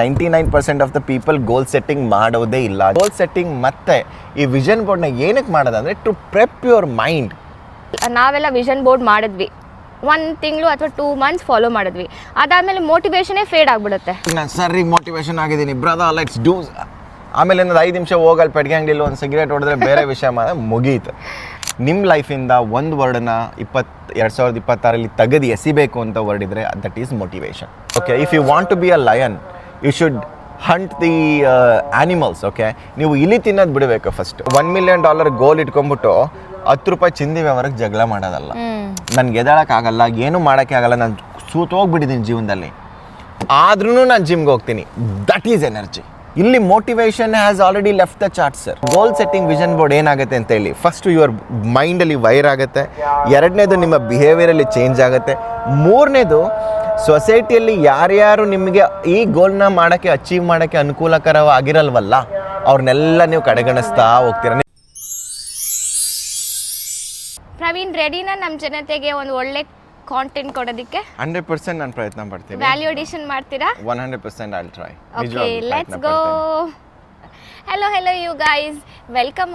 99% of the people goal setting ಮಾಡೋದೇ ಇಲ್ಲ. ಗೋಲ್ setting ಮತ್ತೆ ಈ ವಿಷನ್ ಬೋರ್ಡ್ನ ಏನಕ್ಕೆ ಮಾಡೋದಂದರೆ ಟು ಪ್ರೆಪ್ ಯುವರ್ ಮೈಂಡ್. ನಾವೆಲ್ಲ ವಿಷನ್ ಬೋರ್ಡ್ ಮಾಡಿದ್ವಿ, 1 ತಿಂಗಳು ಅಥವಾ 2 ಮಂತ್ಸ್ ಫಾಲೋ ಮಾಡಿದ್ವಿ, ಅದಾದಮೇಲೆ ಮೋಟಿವೇಶನೇ ಫೇಡ್ ಆಗಿಬಿಡುತ್ತೆ. ನಾನು ಸರಿ ಮೋಟಿವೇಶನ್ ಆಗಿದ್ದೀನಿ ಬ್ರದರ್, ಲೆಟ್ಸ್ ಡೂ. ಆಮೇಲೆ ಒಂದು 5 ನಿಮಿಷ ಹೋಗಲ್ಲಿ ಪೆಟ್ಗೆ ಅಂಗಡಿಲಿ ಒಂದು ಸಿಗರೇಟ್ ಹೊಡೆದ್ರೆ ಬೇರೆ ವಿಷಯ ಮುಗೀತು. ನಿಮ್ಮ ಲೈಫಿಂದ ಒಂದು ವರ್ಡನ್ನ 2026 ತೆಗೆದು ಎಸಿಬೇಕು ಅಂತ ವರ್ಡಿದ್ರೆ that is motivation. Okay, if you want to be a lion you should hunt the animals. Okay, ನೀವು ಇಲಿ ತಿನ್ನೋದು ಬಿಡಬೇಕು ಫಸ್ಟ್. $1 million ಗೋಲ್ ಇಟ್ಕೊಂಡ್ಬಿಟ್ಟು 10 ರೂಪಾಯಿ ಚಿಂದಿ ವ್ಯವಹಾರಕ್ಕೆ ಜಗಳ ಮಾಡೋದಲ್ಲ. ನನಗೆ ಎದ್ದೇಳೋಕ್ಕಾಗಲ್ಲ, ಏನೂ ಮಾಡೋಕ್ಕೆ ಆಗಲ್ಲ, ನಾನು ಸೂತೋಗ್ಬಿಟ್ಟಿದ್ದೀನಿ ಜೀವನದಲ್ಲಿ, ಆದ್ರೂ ನಾನು ಜಿಮ್ಗೆ ಹೋಗ್ತೀನಿ. That is energy. ಇಲ್ಲಿ motivation has already left the chart sir. Goal setting vision board ಏನಾಗುತ್ತೆ ಅಂತ ಹೇಳಿ, ಫಸ್ಟ್ ಯುವರ್ ಮೈಂಡಲ್ಲಿ ವೈರ್ ಆಗುತ್ತೆ, 2ನೇದು ನಿಮ್ಮ ಬಿಹೇವಿಯರಲ್ಲಿ ಚೇಂಜ್ ಆಗುತ್ತೆ, 3ನೇದು ಸೊಸೈಟಿಯಲ್ಲಿ ಯಾರ್ಯಾರು ನಿಮಗೆ ಈ ಗೋಲ್ನ ಮಾಡೋಕ್ಕೆ ಅಚೀವ್ ಮಾಡೋಕ್ಕೆ ಅನುಕೂಲಕರವಾಗಿರಲ್ವಲ್ಲ ಅವ್ರನ್ನೆಲ್ಲ ನೀವು ಕಡೆಗಣಿಸ್ತಾ ಹೋಗ್ತೀರ. ಪ್ರವೀಣ್, ರೆಡಿನಾ ನಮ್ಮ ಜನತೆಗೆ ಒಂದು ಒಳ್ಳೆ ಕಾಂಟೆಂಟ್ ಕೊಡೋದಕ್ಕೆ? 100% ನಾನು ಪ್ರಯತ್ನ ಪಡ್ತೀನಿ. ವ್ಯಾಲ್ಯೂ ಅಡಿಷನ್ ಮಾಡ್ತೀರಾ? 100% I will try. Okay, let's go. Hello you guys, welcome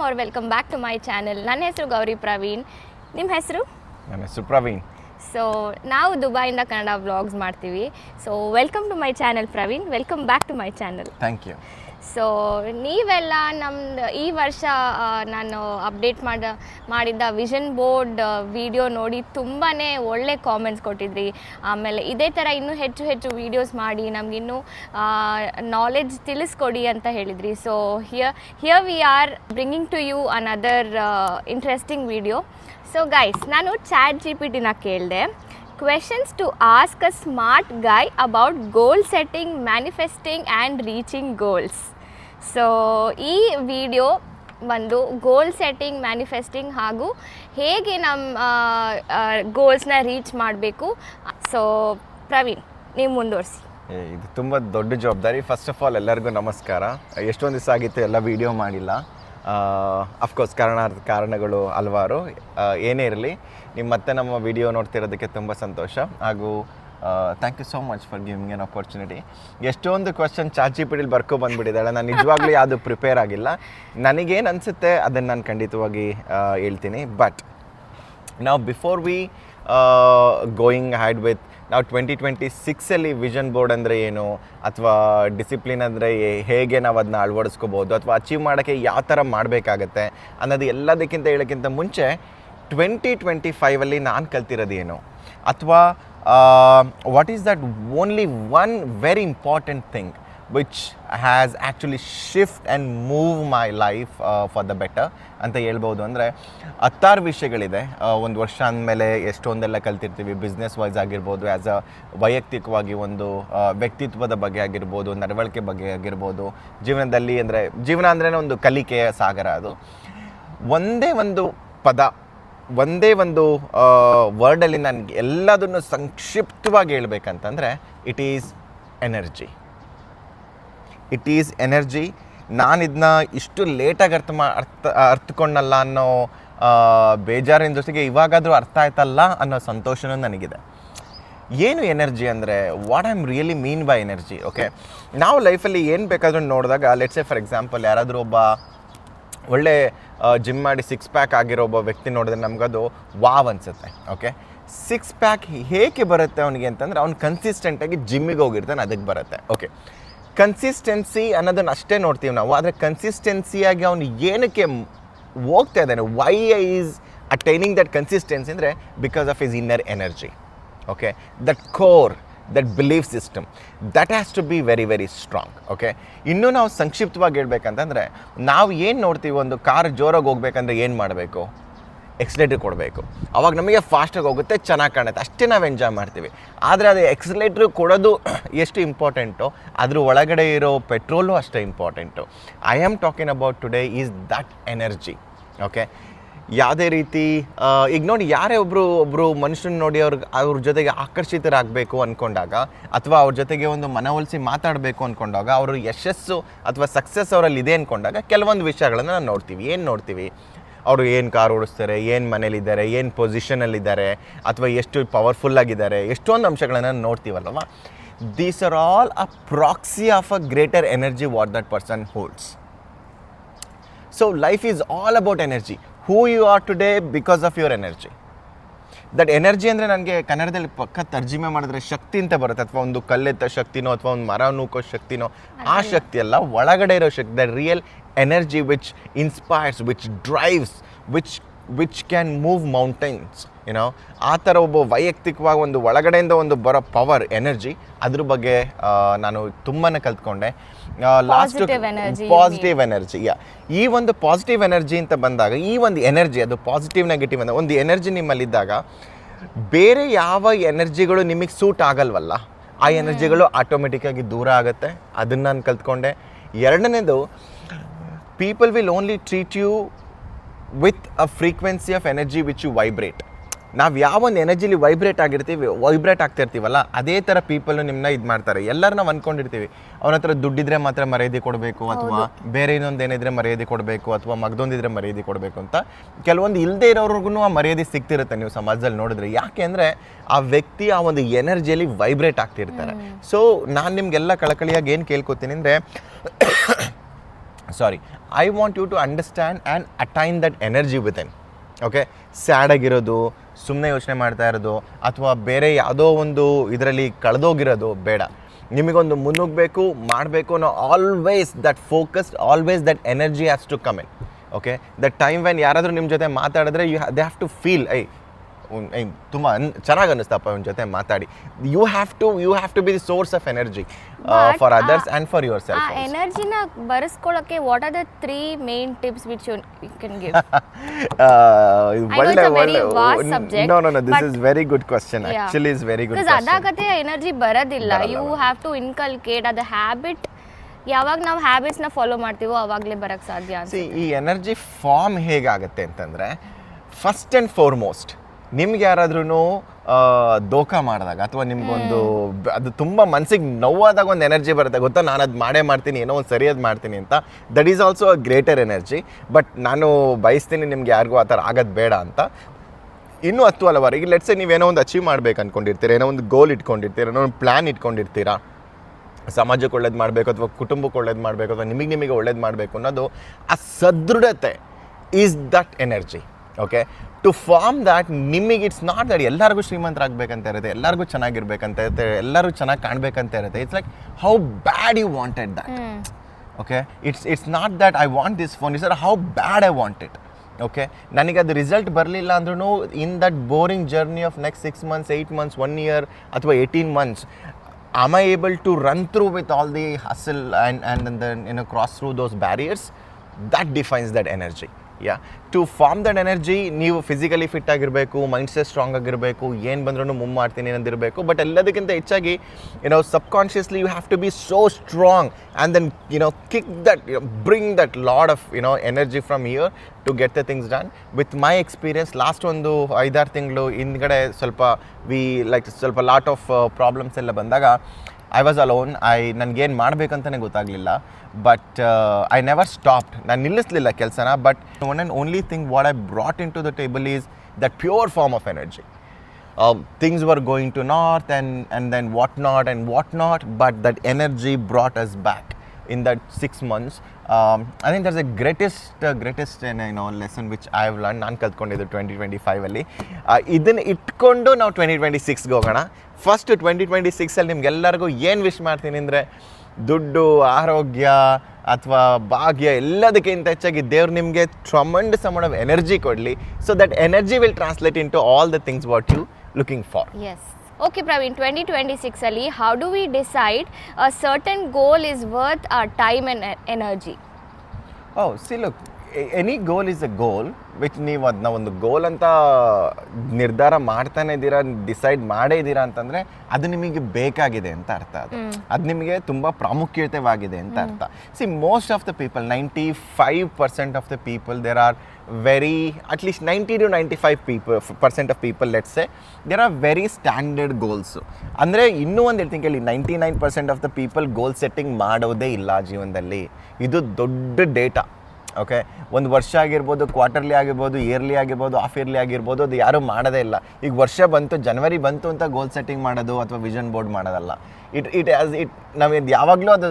back to my channel. ನನ್ನ ಹೆಸರು ಗೌರಿ ಪ್ರವೀಣ್. ನಿಮ್ಮ ಹೆಸರು? ನನ್ನ ಹೆಸರು ಪ್ರವೀಣ್. ಸೊ ನಾವು ದುಬೈಯಿಂದ ಕನ್ನಡ ವ್ಲಾಗ್ಸ್ ಮಾಡ್ತೀವಿ. So welcome to my channel Praveen, welcome back to my channel. Thank you. So ನೀವೆಲ್ಲ ನಮ್ದು ಈ ವರ್ಷ ನಾನು ಅಪ್ಡೇಟ್ ಮಾಡಿದ್ದ ವಿಷನ್ ಬೋರ್ಡ್ ವಿಡಿಯೋ ನೋಡಿ ತುಂಬಾ ಒಳ್ಳೆ ಕಾಮೆಂಟ್ಸ್ ಕೊಟ್ಟಿದ್ರಿ. ಆಮೇಲೆ ಇದೇ ಥರ ಇನ್ನೂ ಹೆಚ್ಚು ವೀಡಿಯೋಸ್ ಮಾಡಿ ನಮಗಿನ್ನೂ ನಾಲೆಡ್ಜ್ ತಿಳಿಸ್ಕೊಡಿ ಅಂತ ಹೇಳಿದ್ರಿ. So here we are bringing to you another interesting video. So guys, ನಾನು ಚಾಟ್ GPT ಕೇಳಿದೆ, questions to ask a smart guy about goal setting, manifesting and reaching goals. So ಈ ವಿಡಿಯೋ ಒಂದು ಗೋಲ್ setting, manifesting ಹಾಗೂ ಹೇಗೆ ನಮ್ಮ ಗೋಲ್ಸ್ನ reach ಮಾಡಬೇಕು. So Praveen, ನೀವು ಮುಂದುವರಿಸಿ. ಇದು ತುಂಬ ದೊಡ್ಡ ಜವಾಬ್ದಾರಿ. ಫಸ್ಟ್ ಆಫ್ ಆಲ್ ಎಲ್ಲರಿಗೂ ನಮಸ್ಕಾರ. ಎಷ್ಟೊಂದು ದಿವಸ ಆಗಿತ್ತು ಎಲ್ಲ ವಿಡಿಯೋ ಮಾಡಿಲ್ಲ. ಅಫ್ಕೋರ್ಸ್ ಕಾರಣಗಳು ಹಲವಾರು. ಏನೇ ಇರಲಿ, ನೀವು ಮತ್ತೆ ನಮ್ಮ ವಿಡಿಯೋ ನೋಡ್ತಿರೋದಕ್ಕೆ ತುಂಬ ಸಂತೋಷ. ಹಾಗೂ thank you so much for giving an opportunity. ಎಷ್ಟೊಂದು ಕ್ವಶನ್ ಚಾಟ್ GPT ಬಂದುಬಿಟ್ಟಿದ್ದಾಳೆ. ನಾನು ನಿಜವಾಗ್ಲೂ ಯಾವುದು ಪ್ರಿಪೇರ್ ಆಗಿಲ್ಲ. ನನಗೇನು ಅನಿಸುತ್ತೆ ಅದನ್ನು ನಾನು ಖಂಡಿತವಾಗಿ ಹೇಳ್ತೀನಿ. ಬಟ್ ನಾವು before we going had with ನಾವು 2026 ವಿಷನ್ ಬೋರ್ಡ್ ಅಂದರೆ ಏನು, ಅಥವಾ ಡಿಸಿಪ್ಲಿನ್ ಅಂದರೆ ಹೇಗೆ ನಾವು ಅದನ್ನ ಅಳವಡಿಸ್ಕೋಬೋದು, ಅಥವಾ ಅಚೀವ್ ಮಾಡೋಕ್ಕೆ ಯಾವ ಥರ ಮಾಡಬೇಕಾಗತ್ತೆ ಅನ್ನೋದು ಎಲ್ಲದಕ್ಕಿಂತ ಹೇಳೋಕ್ಕಿಂತ ಮುಂಚೆ 2025 ನಾನು ಕಲ್ತಿರೋದು ಏನು, ಅಥವಾ what is that only one very important thing which has actually shift and move my life for the better ಅಂತ ಹೇಳ್ಬೋದು. ಅಂದರೆ 10 ವಿಷಯಗಳಿದೆ. ಒಂದು ವರ್ಷ ಅಂದಮೇಲೆ ಎಷ್ಟೊಂದೆಲ್ಲ ಕಲ್ತಿರ್ತೀವಿ. ಬಿಸ್ನೆಸ್ ವೈಸ್ ಆಗಿರ್ಬೋದು, ಆ್ಯಸ್ ಅ ವೈಯಕ್ತಿಕವಾಗಿ ಒಂದು ವ್ಯಕ್ತಿತ್ವದ ಬಗ್ಗೆ ಆಗಿರ್ಬೋದು, ನಡವಳಿಕೆ ಬಗ್ಗೆ ಆಗಿರ್ಬೋದು, ಜೀವನದಲ್ಲಿ ಅಂದರೆ ಜೀವನ ಅಂದ್ರೇ ಒಂದು ಕಲಿಕೆಯ ಸಾಗರ. ಅದು ಒಂದೇ ಒಂದು ಪದ, ಒಂದೇ ಒಂದು ವರ್ಡಲ್ಲಿ ನನಗೆ ಎಲ್ಲದನ್ನು ಸಂಕ್ಷಿಪ್ತವಾಗಿ ಹೇಳ್ಬೇಕಂತಂದರೆ it is energy. It is energy. ನಾನು ಇದನ್ನ ಇಷ್ಟು ಲೇಟಾಗಿ ಅರ್ಥಕೊಂಡಲ್ಲ ಅನ್ನೋ ಬೇಜಾರಿನ ಜೊತೆಗೆ ಇವಾಗಾದರೂ ಅರ್ಥ ಆಯ್ತಲ್ಲ ಅನ್ನೋ ಸಂತೋಷನೂ ನನಗಿದೆ. ಏನು ಎನರ್ಜಿ ಅಂದರೆ, what I am really mean by energy. Okay, ನಾವು ಲೈಫಲ್ಲಿ ಏನು ಬೇಕಾದರೂ ನೋಡಿದಾಗ, ಲೆಟ್ಸ್ ಸೇ ಫಾರ್ ಎಕ್ಸಾಂಪಲ್ ಯಾರಾದರೂ ಒಬ್ಬ ಒಳ್ಳೆ ಜಿಮ್ ಮಾಡಿ 6 ಪ್ಯಾಕ್ ಆಗಿರೋ ಒಬ್ಬ ವ್ಯಕ್ತಿ ನೋಡಿದ್ರೆ ನಮಗದು ವಾವ್ ಅನಿಸುತ್ತೆ. ಓಕೆ, 6 ಪ್ಯಾಕ್ ಹೇಗೆ ಬರುತ್ತೆ ಅವನಿಗೆ ಅಂತಂದರೆ ಅವ್ನು ಕನ್ಸಿಸ್ಟೆಂಟಾಗಿ ಜಿಮ್ಮಿಗೆ ಹೋಗಿರ್ತಾನೆ, ಅದಕ್ಕೆ ಬರುತ್ತೆ. ಓಕೆ, ಕನ್ಸಿಸ್ಟೆನ್ಸಿ ಅನ್ನೋದನ್ನು ಅಷ್ಟೇ ನೋಡ್ತೀವಿ ನಾವು. ಆದರೆ ಕನ್ಸಿಸ್ಟೆನ್ಸಿಯಾಗಿ ಅವನು ಏನಕ್ಕೆ ಹೋಗ್ತಾ ಇದ್ದಾನೆ, why is attaining that consistency ಅಂದರೆ because of his inner energy. Okay, that core, that belief system, that has to be very very strong. Okay, ಇನ್ನೂ ನಾವು ಸಂಕ್ಷಿಪ್ತವಾಗಿ ಹೇಳ್ಬೇಕಂತಂದರೆ, ನಾವು ಏನು ನೋಡ್ತೀವಿ, ಒಂದು ಕಾರ್ ಜೋರಾಗಿ ಹೋಗ್ಬೇಕಂದ್ರೆ ಏನು ಮಾಡಬೇಕು, ಎಕ್ಸಲೇಟ್ರ್ ಕೊಡಬೇಕು. ಅವಾಗ ನಮಗೆ ಫಾಸ್ಟಾಗಿ ಹೋಗುತ್ತೆ, ಚೆನ್ನಾಗಿ ಕಾಣುತ್ತೆ, ಅಷ್ಟೇ ನಾವು ಎಂಜಾಯ್ ಮಾಡ್ತೀವಿ. ಆದರೆ ಅದು ಎಕ್ಸಲೇಟ್ರ್ ಕೊಡೋದು ಎಷ್ಟು ಇಂಪಾರ್ಟೆಂಟು, ಅದ್ರ ಒಳಗಡೆ ಇರೋ ಪೆಟ್ರೋಲು ಅಷ್ಟೇ important. I am talking about today is that energy. Okay, ಯಾವುದೇ ರೀತಿ ಈಗ ನೋಡಿ, ಯಾರೇ ಒಬ್ಬರು ಮನುಷ್ಯನ ನೋಡಿ ಅವ್ರ ಜೊತೆಗೆ ಆಕರ್ಷಿತರಾಗಬೇಕು ಅಂದ್ಕೊಂಡಾಗ, ಅಥವಾ ಅವ್ರ ಜೊತೆಗೆ ಒಂದು ಮನವೊಲಿಸಿ ಮಾತಾಡಬೇಕು ಅಂದ್ಕೊಂಡಾಗ, ಅವರು ಯಶಸ್ಸು ಅಥವಾ ಸಕ್ಸಸ್ ಅವರಲ್ಲಿ ಇದೆ ಅಂದ್ಕೊಂಡಾಗ ಕೆಲವೊಂದು ವಿಷಯಗಳನ್ನು ನಾವು ನೋಡ್ತೀವಿ. ಏನು ನೋಡ್ತೀವಿ, ಅವರು ಏನು ಕಾರ್ ಓಡಿಸ್ತಾರೆ, ಏನು ಮನೇಲಿದ್ದಾರೆ, ಏನು ಪೊಸಿಷನಲ್ಲಿದ್ದಾರೆ, ಅಥವಾ ಎಷ್ಟು ಪವರ್ಫುಲ್ಲಾಗಿದ್ದಾರೆ, ಎಷ್ಟೊಂದು ಅಂಶಗಳನ್ನು ನೋಡ್ತೀವಲ್ವ. These are all a proxy of a greater energy what that person holds. So life is all about energy. Who you are today because of your energy. That energy ಅಂದರೆ ನನಗೆ ಕನ್ನಡದಲ್ಲಿ ಪಕ್ಕ ತರ್ಜಿಮೆ ಮಾಡಿದ್ರೆ ಶಕ್ತಿ ಅಂತ ಬರುತ್ತೆ, ಅಥವಾ ಒಂದು ಕಲ್ಲೆತ್ತ ಶಕ್ತಿನೋ ಅಥವಾ ಒಂದು ಮರ ನೂಕೋ ಶಕ್ತಿನೋ, ಆ ಶಕ್ತಿ ಅಲ್ಲ, ಒಳಗಡೆ ಇರೋ ಶಕ್ತಿ, the real energy which inspires, which drives, which can move mountains, ಏನೋ ಆ ಥರ ಒಬ್ಬ ವೈಯಕ್ತಿಕವಾಗಿ ಒಂದು ಒಳಗಡೆಯಿಂದ ಒಂದು ಬರೋ ಪವರ್ ಎನರ್ಜಿ, ಅದ್ರ ಬಗ್ಗೆ ನಾನು ತುಂಬಾ ಕಲ್ತ್ಕೊಂಡೆ. ಲಾಸ್ಟ್ ಪಾಸಿಟಿವ್ ಎನರ್ಜಿ, ಈ ಒಂದು ಪಾಸಿಟಿವ್ ಎನರ್ಜಿ ಅಂತ ಬಂದಾಗ, ಈ ಒಂದು ಎನರ್ಜಿ ಅದು ಪಾಸಿಟಿವ್ ನೆಗೆಟಿವ್ ಅಂತ ಒಂದು ಎನರ್ಜಿ ನಿಮ್ಮಲ್ಲಿದ್ದಾಗ ಬೇರೆ ಯಾವ ಎನರ್ಜಿಗಳು ನಿಮಗೆ ಸೂಟ್ ಆಗಲ್ವಲ್ಲ, ಆ ಎನರ್ಜಿಗಳು ಆಟೋಮೆಟಿಕ್ಕಾಗಿ ದೂರ ಆಗುತ್ತೆ. ಅದನ್ನು ನಾನು ಕಲ್ತ್ಕೊಂಡೆ. ಎರಡನೇದು, people will only treat you with a frequency of energy which you vibrate. ನಾವು ಯಾವ ಒಂದು ಎನರ್ಜಿಲಿ ವೈಬ್ರೇಟ್ ಆಗ್ತಿರ್ತೀವಲ್ಲ, ಅದೇ ಥರ ಪೀಪಲ್ಲು ನಿಮ್ಮನ್ನ ಇದು ಮಾಡ್ತಾರೆ. ಎಲ್ಲರೂ ನಾವು ಅಂದ್ಕೊಂಡಿರ್ತೀವಿ ಅವನ ಹತ್ರ ದುಡ್ಡಿದ್ರೆ ಮಾತ್ರ ಮರ್ಯಾದೆ ಕೊಡಬೇಕು, ಅಥವಾ ಬೇರೆ ಇನ್ನೊಂದು ಏನಿದ್ರೆ ಮರ್ಯಾದೆ ಕೊಡಬೇಕು, ಅಥವಾ ಮಗದೊಂದಿದ್ರೆ ಮರ್ಯಾದೆ ಕೊಡಬೇಕು ಅಂತ. ಕೆಲವೊಂದು ಇಲ್ಲದೆ ಇರೋರ್ಗು ಆ ಮರ್ಯಾದೆ ಸಿಗ್ತಿರುತ್ತೆ ನೀವು ಸಮಾಜದಲ್ಲಿ ನೋಡಿದ್ರೆ. ಯಾಕೆ ಅಂದರೆ ಆ ವ್ಯಕ್ತಿ ಆ ಒಂದು ಎನರ್ಜಿಯಲ್ಲಿ ವೈಬ್ರೇಟ್ ಆಗ್ತಿರ್ತಾರೆ. ಸೊ ನಾನು ನಿಮಗೆಲ್ಲ ಕಳಕಳಿಯಾಗಿ ಏನು ಕೇಳ್ಕೊತೀನಿ ಅಂದರೆ, I want you to understand and attain that energy within. Okay, sad ಆಗಿರೋದು, ಸುಮ್ಮನೆ ಯೋಚನೆ ಮಾಡ್ತಾ ಇರೋದು, ಅಥವಾ ಬೇರೆ ಯಾವುದೋ ಒಂದು ಇದರಲ್ಲಿ ಕಳೆದೋಗಿರೋದು ಬೇಡ. ನಿಮಗೊಂದು ಮುನ್ನುಗ್ಗಬೇಕು, ಮಾಡಬೇಕು ಅನ್ನೋ always that focused, always that energy has to come in. Okay, that time when ಯಾರಾದರೂ ನಿಮ್ಮ ಜೊತೆ ಮಾತಾಡಿದ್ರೆ ದೇ ಹ್ಯಾವ್ ಟು ಫೀಲ್, ತುಂಬ ಚೆನ್ನಾಗಿ ಅನ್ನಿಸ್ತಪ್ಪ ಇವನ ಜೊತೆ ಮಾತಾಡಿ. You have to be the source of energy for others and for yourself. ಆ ಎನರ್ಜಿನ ಬರೆಸ್ಕೊಳ್ಳೋಕೆ what are the 3 main tips which you can give? No, this is very good question. Actually is very good question. ಅದಾಗತ್ತೆ energy ಬರೋದಿಲ್ಲ. You have to inculcate ಅದು habit. ಯಾವಾಗ ನಾವು ಹ್ಯಾಬಿಟ್ಸ್ನ follow ಮಾಡ್ತೀವೋ ಅವಾಗಲೇ ಬರೋಕ್ಕೆ ಸಾಧ್ಯ ಅಂತ. ಈ ಎನರ್ಜಿ ಫಾರ್ಮ್ ಹೇಗಾಗುತ್ತೆ ಅಂತಂದರೆ, ಫಸ್ಟ್ ಆ್ಯಂಡ್ ಫಾರ್ಮೋಸ್ಟ್ ನಿಮ್ಗೆ ಯಾರಾದ್ರೂ ದೋಖ ಮಾಡಿದಾಗ, ಅಥವಾ ನಿಮ್ಗೊಂದು ಅದು ತುಂಬ ಮನಸ್ಸಿಗೆ ನೋವಾದಾಗ ಒಂದು ಎನರ್ಜಿ ಬರುತ್ತೆ ಗೊತ್ತಾ, ನಾನು ಅದು ಮಾಡೇ ಮಾಡ್ತೀನಿ, ಏನೋ ಒಂದು ಸರಿಯಾದ ಮಾಡ್ತೀನಿ ಅಂತ. That is also a greater energy. But ನಾನು ಬಯಸ್ತೀನಿ ನಿಮ್ಗೆ ಯಾರಿಗೂ ಆ ಥರ ಆಗೋದು ಬೇಡ ಅಂತ. ಇನ್ನೂ 10 ಹಲವಾರು, ಈಗ ಲೆಟ್ಸೆ ನೀವೇನೋ ಒಂದು ಅಚೀವ್ ಮಾಡ್ಬೇಕು ಅಂದ್ಕೊಂಡಿರ್ತೀರ, ಏನೋ ಒಂದು ಗೋಲ್ ಇಟ್ಕೊಂಡಿರ್ತೀರ, ಏನೋ ಒಂದು ಪ್ಲ್ಯಾನ್ ಇಟ್ಕೊಂಡಿರ್ತೀರಾ, ಸಮಾಜಕ್ಕೆ ಒಳ್ಳೇದು ಮಾಡಬೇಕು, ಅಥವಾ ಕುಟುಂಬಕ್ಕೆ ಒಳ್ಳೇದು ಮಾಡಬೇಕು, ಅಥವಾ ನಿಮಗೆ ಒಳ್ಳೇದು ಮಾಡಬೇಕು ಅನ್ನೋದು, ಆ ಸದೃಢತೆ is that energy. Okay, to form that ನಿಮಗೆ ಇಟ್ಸ್ ನಾಟ್ ದಟ್ ಎಲ್ಲರಿಗೂ ಶ್ರೀಮಂತರಾಗಬೇಕಂತ ಇರುತ್ತೆ, ಎಲ್ಲರಿಗೂ ಚೆನ್ನಾಗಿರ್ಬೇಕಂತ ಇರುತ್ತೆ, ಎಲ್ಲರೂ ಚೆನ್ನಾಗಿ ಕಾಣಬೇಕಂತ ಇರುತ್ತೆ. It's like how bad you wanted that. Okay, it's not that I want this phone, it's how bad I want it. Okay, ನನಗೆ ಅದು ರಿಸಲ್ಟ್ ಬರಲಿಲ್ಲ ಅಂದ್ರೂ in that boring journey of next 6 months, 8 months, 1 year ಅಥವಾ 18 months, am I able to run through with all the hustle and then cross through those barriers? That defines that energy. To form that energy ನೀವು physically fit ಆಗಿರಬೇಕು, mindset strong ಆಗಿರಬೇಕು, ಏನು ಬಂದ್ರೂ move ಮಾಡ್ತೀನಿ ಅಂದಿರಬೇಕು. But ಎಲ್ಲದಕ್ಕಿಂತ ಹೆಚ್ಚಾಗಿ subconsciously you have to be so strong and then kick that, bring that lot of energy from here to get the things done. With my experience last ಒಂದು 5-6 ತಿಂಗಳು ಹಿಂದ್ಗಡೆ ಸ್ವಲ್ಪ ಲಾಟ್ ಆಫ್ ಪ್ರಾಬ್ಲಮ್ಸ್ ಎಲ್ಲ ಬಂದಾಗ I was alone. ನನಗೇನು ಮಾಡಬೇಕಂತಲೇ ಗೊತ್ತಾಗಲಿಲ್ಲ. But I never stopped, ನಾನು ನಿಲ್ಲಿಸಲಿಲ್ಲ ಕೆಲಸನ. But one and only thing what I brought in to the table is that pure form of energy. Things were going to north and then what not, but that energy brought us back in that 6 months. I think that's the greatest lesson which I have learned. ನಾನು ಕಲ್ತ್ಕೊಂಡಿದ್ದು 2025 ಇದನ್ನು ಇಟ್ಕೊಂಡು ನಾವು 2026ಗೆ ಹೋಗೋಣ. First 2026 ನಿಮ್ಗೆಲ್ಲರಿಗೂ ಏನು wish ಮಾಡ್ತೀನಿ ಅಂದರೆ, ದುಡ್ಡು, ಆರೋಗ್ಯ ಅಥವಾ ಭಾಗ್ಯ ಎಲ್ಲದಕ್ಕಿಂತ ಹೆಚ್ಚಾಗಿ ದೇವ್ರು ನಿಮಗೆ ಟ್ರಮೆಂಡಸ್ ಅಮೌಂಟ್ ಆಫ್ ಎನರ್ಜಿ ಕೊಡಲಿ. So that energy will translate in to all the things what you looking for. Yes. Okay Praveen, 2026 how do we decide a certain goal is worth our time and energy? See, look, any goal is a goal which ನೀವು ಅದನ್ನ ಒಂದು ಗೋಲ್ ಅಂತ ನಿರ್ಧಾರ ಮಾಡ್ತಾನೆ ಇದ್ದೀರಾ, decide ಮಾಡೇ ಇದ್ದೀರಾ ಅಂತಂದರೆ ಅದು ನಿಮಗೆ ಬೇಕಾಗಿದೆ ಅಂತ ಅರ್ಥ. ಅದು ನಿಮಗೆ ತುಂಬ ಪ್ರಾಮುಖ್ಯತೆವಾಗಿದೆ ಅಂತ ಅರ್ಥ. See, most of the people, 95% of the people, there are very, at least 90 to 95% of people, let's say, there are very standard goals. ಅಂದರೆ ಇನ್ನೂ ಒಂದು ಹೇಳ್ತೀನಿ ಕೇಳಿ, 99% of the people goal setting ಮಾಡೋದೇ ಇಲ್ಲ ಜೀವನದಲ್ಲಿ. ಇದು ದೊಡ್ಡ ಡೇಟಾ. ಓಕೆ, ಒಂದು ವರ್ಷ ಆಗಿರ್ಬೋದು, ಕ್ವಾರ್ಟರ್ಲಿ ಆಗಿರ್ಬೋದು, ಇಯರ್ಲಿ ಆಗಿರ್ಬೋದು, ಹಾಫ್ ಇಯರ್ಲಿ ಆಗಿರ್ಬೋದು, ಅದು ಯಾರೂ ಮಾಡೋದೇ ಇಲ್ಲ. ಈಗ ವರ್ಷ ಬಂತು, ಜನವರಿ ಬಂತು ಅಂತ ಗೋಲ್ ಸೆಟ್ಟಿಂಗ್ ಮಾಡೋದು ಅಥವಾ ವಿಷನ್ ಬೋರ್ಡ್ ಮಾಡೋದಲ್ಲ. ನಾವು ಇದು ಯಾವಾಗಲೂ ಅದು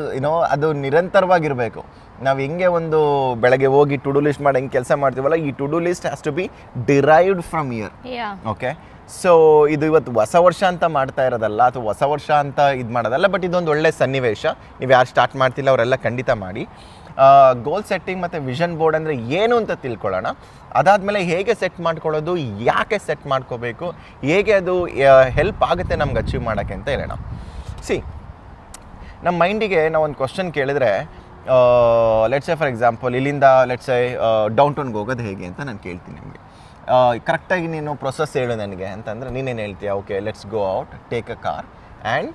ಅದು ನಿರಂತರವಾಗಿರಬೇಕು. ನಾವು ಹೆಂಗೆ ಒಂದು ಬೆಳಗ್ಗೆ ಹೋಗಿ ಟು ಡೂ ಲಿಸ್ಟ್ ಮಾಡಿ ಹೆಂಗೆ ಕೆಲಸ ಮಾಡ್ತೀವಲ್ಲ, ಈ to do list has to be derived from year. Okay, so ಇದು ಇವತ್ತು ಹೊಸ ವರ್ಷ ಅಂತ ಮಾಡ್ತಾ ಇರೋದಲ್ಲ, ಅಥವಾ ಹೊಸ ವರ್ಷ ಅಂತ ಇದು ಮಾಡೋದಲ್ಲ, ಬಟ್ ಇದೊಂದು ಒಳ್ಳೆ ಸನ್ನಿವೇಶ. ನೀವು ಯಾರು ಸ್ಟಾರ್ಟ್ ಮಾಡ್ತಿಲ್ಲ ಅವರೆಲ್ಲ ಖಂಡಿತ ಮಾಡಿ. ಗೋಲ್ ಸೆಟ್ಟಿಂಗ್ ಮತ್ತು ವಿಷನ್ ಬೋರ್ಡ್ ಅಂದರೆ ಏನು ಅಂತ ತಿಳ್ಕೊಳ್ಳೋಣ. ಅದಾದಮೇಲೆ ಹೇಗೆ ಸೆಟ್ ಮಾಡ್ಕೊಳ್ಳೋದು, ಯಾಕೆ ಸೆಟ್ ಮಾಡ್ಕೋಬೇಕು, ಹೇಗೆ ಅದು ಹೆಲ್ಪ್ ಆಗುತ್ತೆ ನಮ್ಗೆ ಅಚೀವ್ ಮಾಡೋಕ್ಕೆ ಅಂತ ಹೇಳೋಣ. ನಮ್ಮ ಮೈಂಡಿಗೆ ನಾವು ಒಂದು ಕ್ವಶನ್ ಕೇಳಿದ್ರೆ, ಲೆಟ್ಸ್ ಸೇ ಫಾರ್ ಎಕ್ಸಾಂಪಲ್, ಇಲ್ಲಿಂದ ಲೆಟ್ಸ್ ಸೇ ಡೌನ್ ಟೌನ್ಗೆ ಹೋಗೋದು ಹೇಗೆ ಅಂತ ನಾನು ಕೇಳ್ತೀನಿ ನಿಮಗೆ. ಕರೆಕ್ಟಾಗಿ ನೀನು ಪ್ರೊಸೆಸ್ ಹೇಳು ನನಗೆ ಅಂತಂದರೆ ನೀನೇನು ಹೇಳ್ತೀಯ? Okay, let's go out, take a car and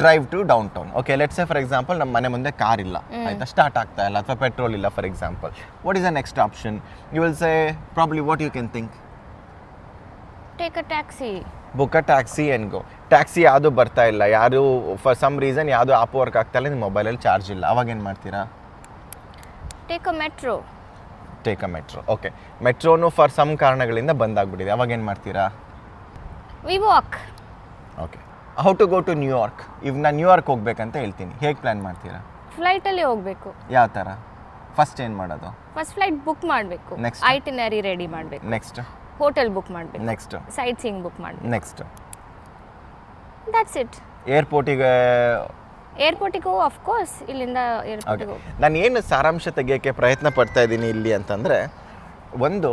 drive to downtown. Okay, let's say for example ನಮ್ಮ ಮನೆ ಮುಂದೆ ಕಾರ್ ಇಲ್ಲ, ಆಯಿತಾ, ಸ್ಟಾರ್ಟ್ ಆಗ್ತಾ ಇಲ್ಲ, ಅಥವಾ ಪೆಟ್ರೋಲ್ ಇಲ್ಲ for example. What is the next option? You will say probably what you can think? Take a taxi. Book a taxi and go. Taxi ಯಾವುದು ಬರ್ತಾ ಇಲ್ಲ, ಯಾರು ಫಾರ್ ಸಮ್ ರೀಸನ್ ಯಾವುದು ಆಪ್ ವರ್ಕ್ ಆಗ್ತಾ ಇಲ್ಲ, ನಿಮ್ಮ ಮೊಬೈಲಲ್ಲಿ ಚಾರ್ಜ್ ಇಲ್ಲ, ಅವಾಗ ಏನು ಮಾಡ್ತೀರಾ? Take a metro. Take a metro. Okay, ಮೆಟ್ರೋನು ಫಾರ್ ಸಮ್ ಕಾರಣಗಳಿಂದ ಬಂದಾಗ್ಬಿಟ್ಟಿದೆ, ಅವಾಗ ಏನು ಮಾಡ್ತೀರಾ? We walk. Okay, how to go to New York. ಈಗ ನಾನು ನ್ಯೂಯಾರ್ಕ್ ಹೋಗ್ಬೇಕಂತ ಹೇಳ್ತೀನಿ, ಹೇಗೆ ಪ್ಲ್ಯಾನ್ ಮಾಡ್ತೀರಾ? ಫ್ಲೈಟಲ್ಲಿ ಹೋಗಬೇಕು. ಯಾವ ಥರ? ಫಸ್ಟ್ ಏನು ಮಾಡೋದು? ಫಸ್ಟ್ ಫ್ಲೈಟ್ ಬುಕ್ ಮಾಡಬೇಕು, ನೆಕ್ಸ್ಟ್ ಐಟಿನರಿ ರೆಡಿ ಮಾಡಬೇಕು, ನೆಕ್ಸ್ಟ್ ಹೋಟೆಲ್ ಬುಕ್ ಮಾಡಬೇಕು, ನೆಕ್ಸ್ಟ್ ಸೈಟ್ ಸೀಯಿಂಗ್ ಬುಕ್ ಮಾಡಬೇಕು, ನೆಕ್ಸ್ಟ್ ದಟ್ಸ್ ಇಟ್. ಏರ್ಪೋರ್ಟಿಗೆ ಹೋಗಿ ಆಫ್ ಕೋರ್ಸ್ ಇಲ್ಲಿಂದ ಏರ್ಪೋರ್ಟಿಗೆ ಹೋಗಿ. ನಾನು ಏನು ಸಾರಾಂಶ ತೆಗಿಯೋಕ್ಕೆ ಪ್ರಯತ್ನ ಪಡ್ತಾ ಇದ್ದೀನಿ ಇಲ್ಲಿ ಅಂತಂದರೆ, ಒಂದು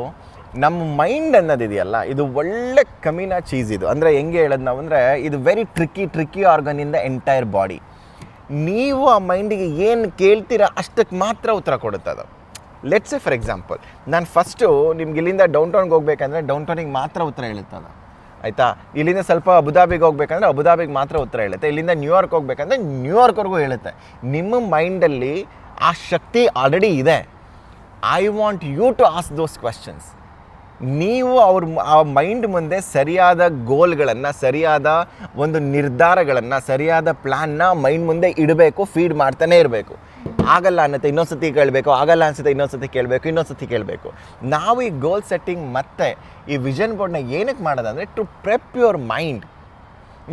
ನಮ್ಮ ಮೈಂಡ್ ಅನ್ನೋದಿದೆಯಲ್ಲ, ಇದು ಒಳ್ಳೆ ಕಮಿನಾ ಚೀಸ್. ಇದು ಅಂದರೆ ಹೆಂಗೆ ಹೇಳೋದು ನಾವು ಅಂದರೆ, ಇದು very tricky organ in the entire body. ನೀವು ಆ ಮೈಂಡಿಗೆ ಏನು ಕೇಳ್ತೀರಾ ಅಷ್ಟಕ್ಕೆ ಮಾತ್ರ ಉತ್ತರ ಕೊಡುತ್ತೆ ಅದು. ಲೆಟ್ಸ್ ಸೇ ಫಾರ್ ಎಕ್ಸಾಂಪಲ್, ನಾನು ಫಸ್ಟು ನಿಮ್ಗೆ ಇಲ್ಲಿಂದ ಡೌನ್ ಟೌನ್ಗೆ ಹೋಗ್ಬೇಕಂದ್ರೆ ಡೌನ್ ಟೌನಿಗೆ ಮಾತ್ರ ಉತ್ತರ ಹೇಳುತ್ತದೆ, ಆಯಿತಾ. ಇಲ್ಲಿಂದ ಸ್ವಲ್ಪ ಅಬುದಾಬಿಗೆ ಹೋಗ್ಬೇಕಂದ್ರೆ ಅಬುದಾಬಿಗೆ ಮಾತ್ರ ಉತ್ತರ ಹೇಳುತ್ತೆ. ಇಲ್ಲಿಂದ ನ್ಯೂಯಾರ್ಕ್ ಹೋಗ್ಬೇಕಂದ್ರೆ ನ್ಯೂಯಾರ್ಕ್ವರೆಗೂ ಹೇಳುತ್ತೆ. ನಿಮ್ಮ ಮೈಂಡಲ್ಲಿ ಆ ಶಕ್ತಿ ಆಲ್ರೆಡಿ ಇದೆ. I want you to ask those questions. ನೀವು ಆ ಮೈಂಡ್ ಮುಂದೆ ಸರಿಯಾದ ಗೋಲ್ಗಳನ್ನು, ಸರಿಯಾದ ಒಂದು ನಿರ್ಧಾರಗಳನ್ನು, ಸರಿಯಾದ ಪ್ಲ್ಯಾನ್ನ ಮೈಂಡ್ ಮುಂದೆ ಇಡಬೇಕು, ಫೀಡ್ ಮಾಡ್ತಾನೆ ಇರಬೇಕು. ಆಗಲ್ಲ ಅನ್ನತ್ತೆ ಇನ್ನೊಂದ್ಸತಿ ಕೇಳಬೇಕು, ಆಗಲ್ಲ ಅನ್ಸುತ್ತೆ ಇನ್ನೊಂದ್ಸತಿ ಕೇಳಬೇಕು, ಇನ್ನೊಂದ್ಸತಿ ಕೇಳಬೇಕು. ನಾವು ಈ ಗೋಲ್ ಸೆಟ್ಟಿಂಗ್ ಮತ್ತು ಈ ವಿಷನ್ ಬೋರ್ಡ್ನ ಏನಕ್ಕೆ ಮಾಡೋದಂದರೆ, ಟು ಪ್ರೆಪ್ ಯುವರ್ ಮೈಂಡ್.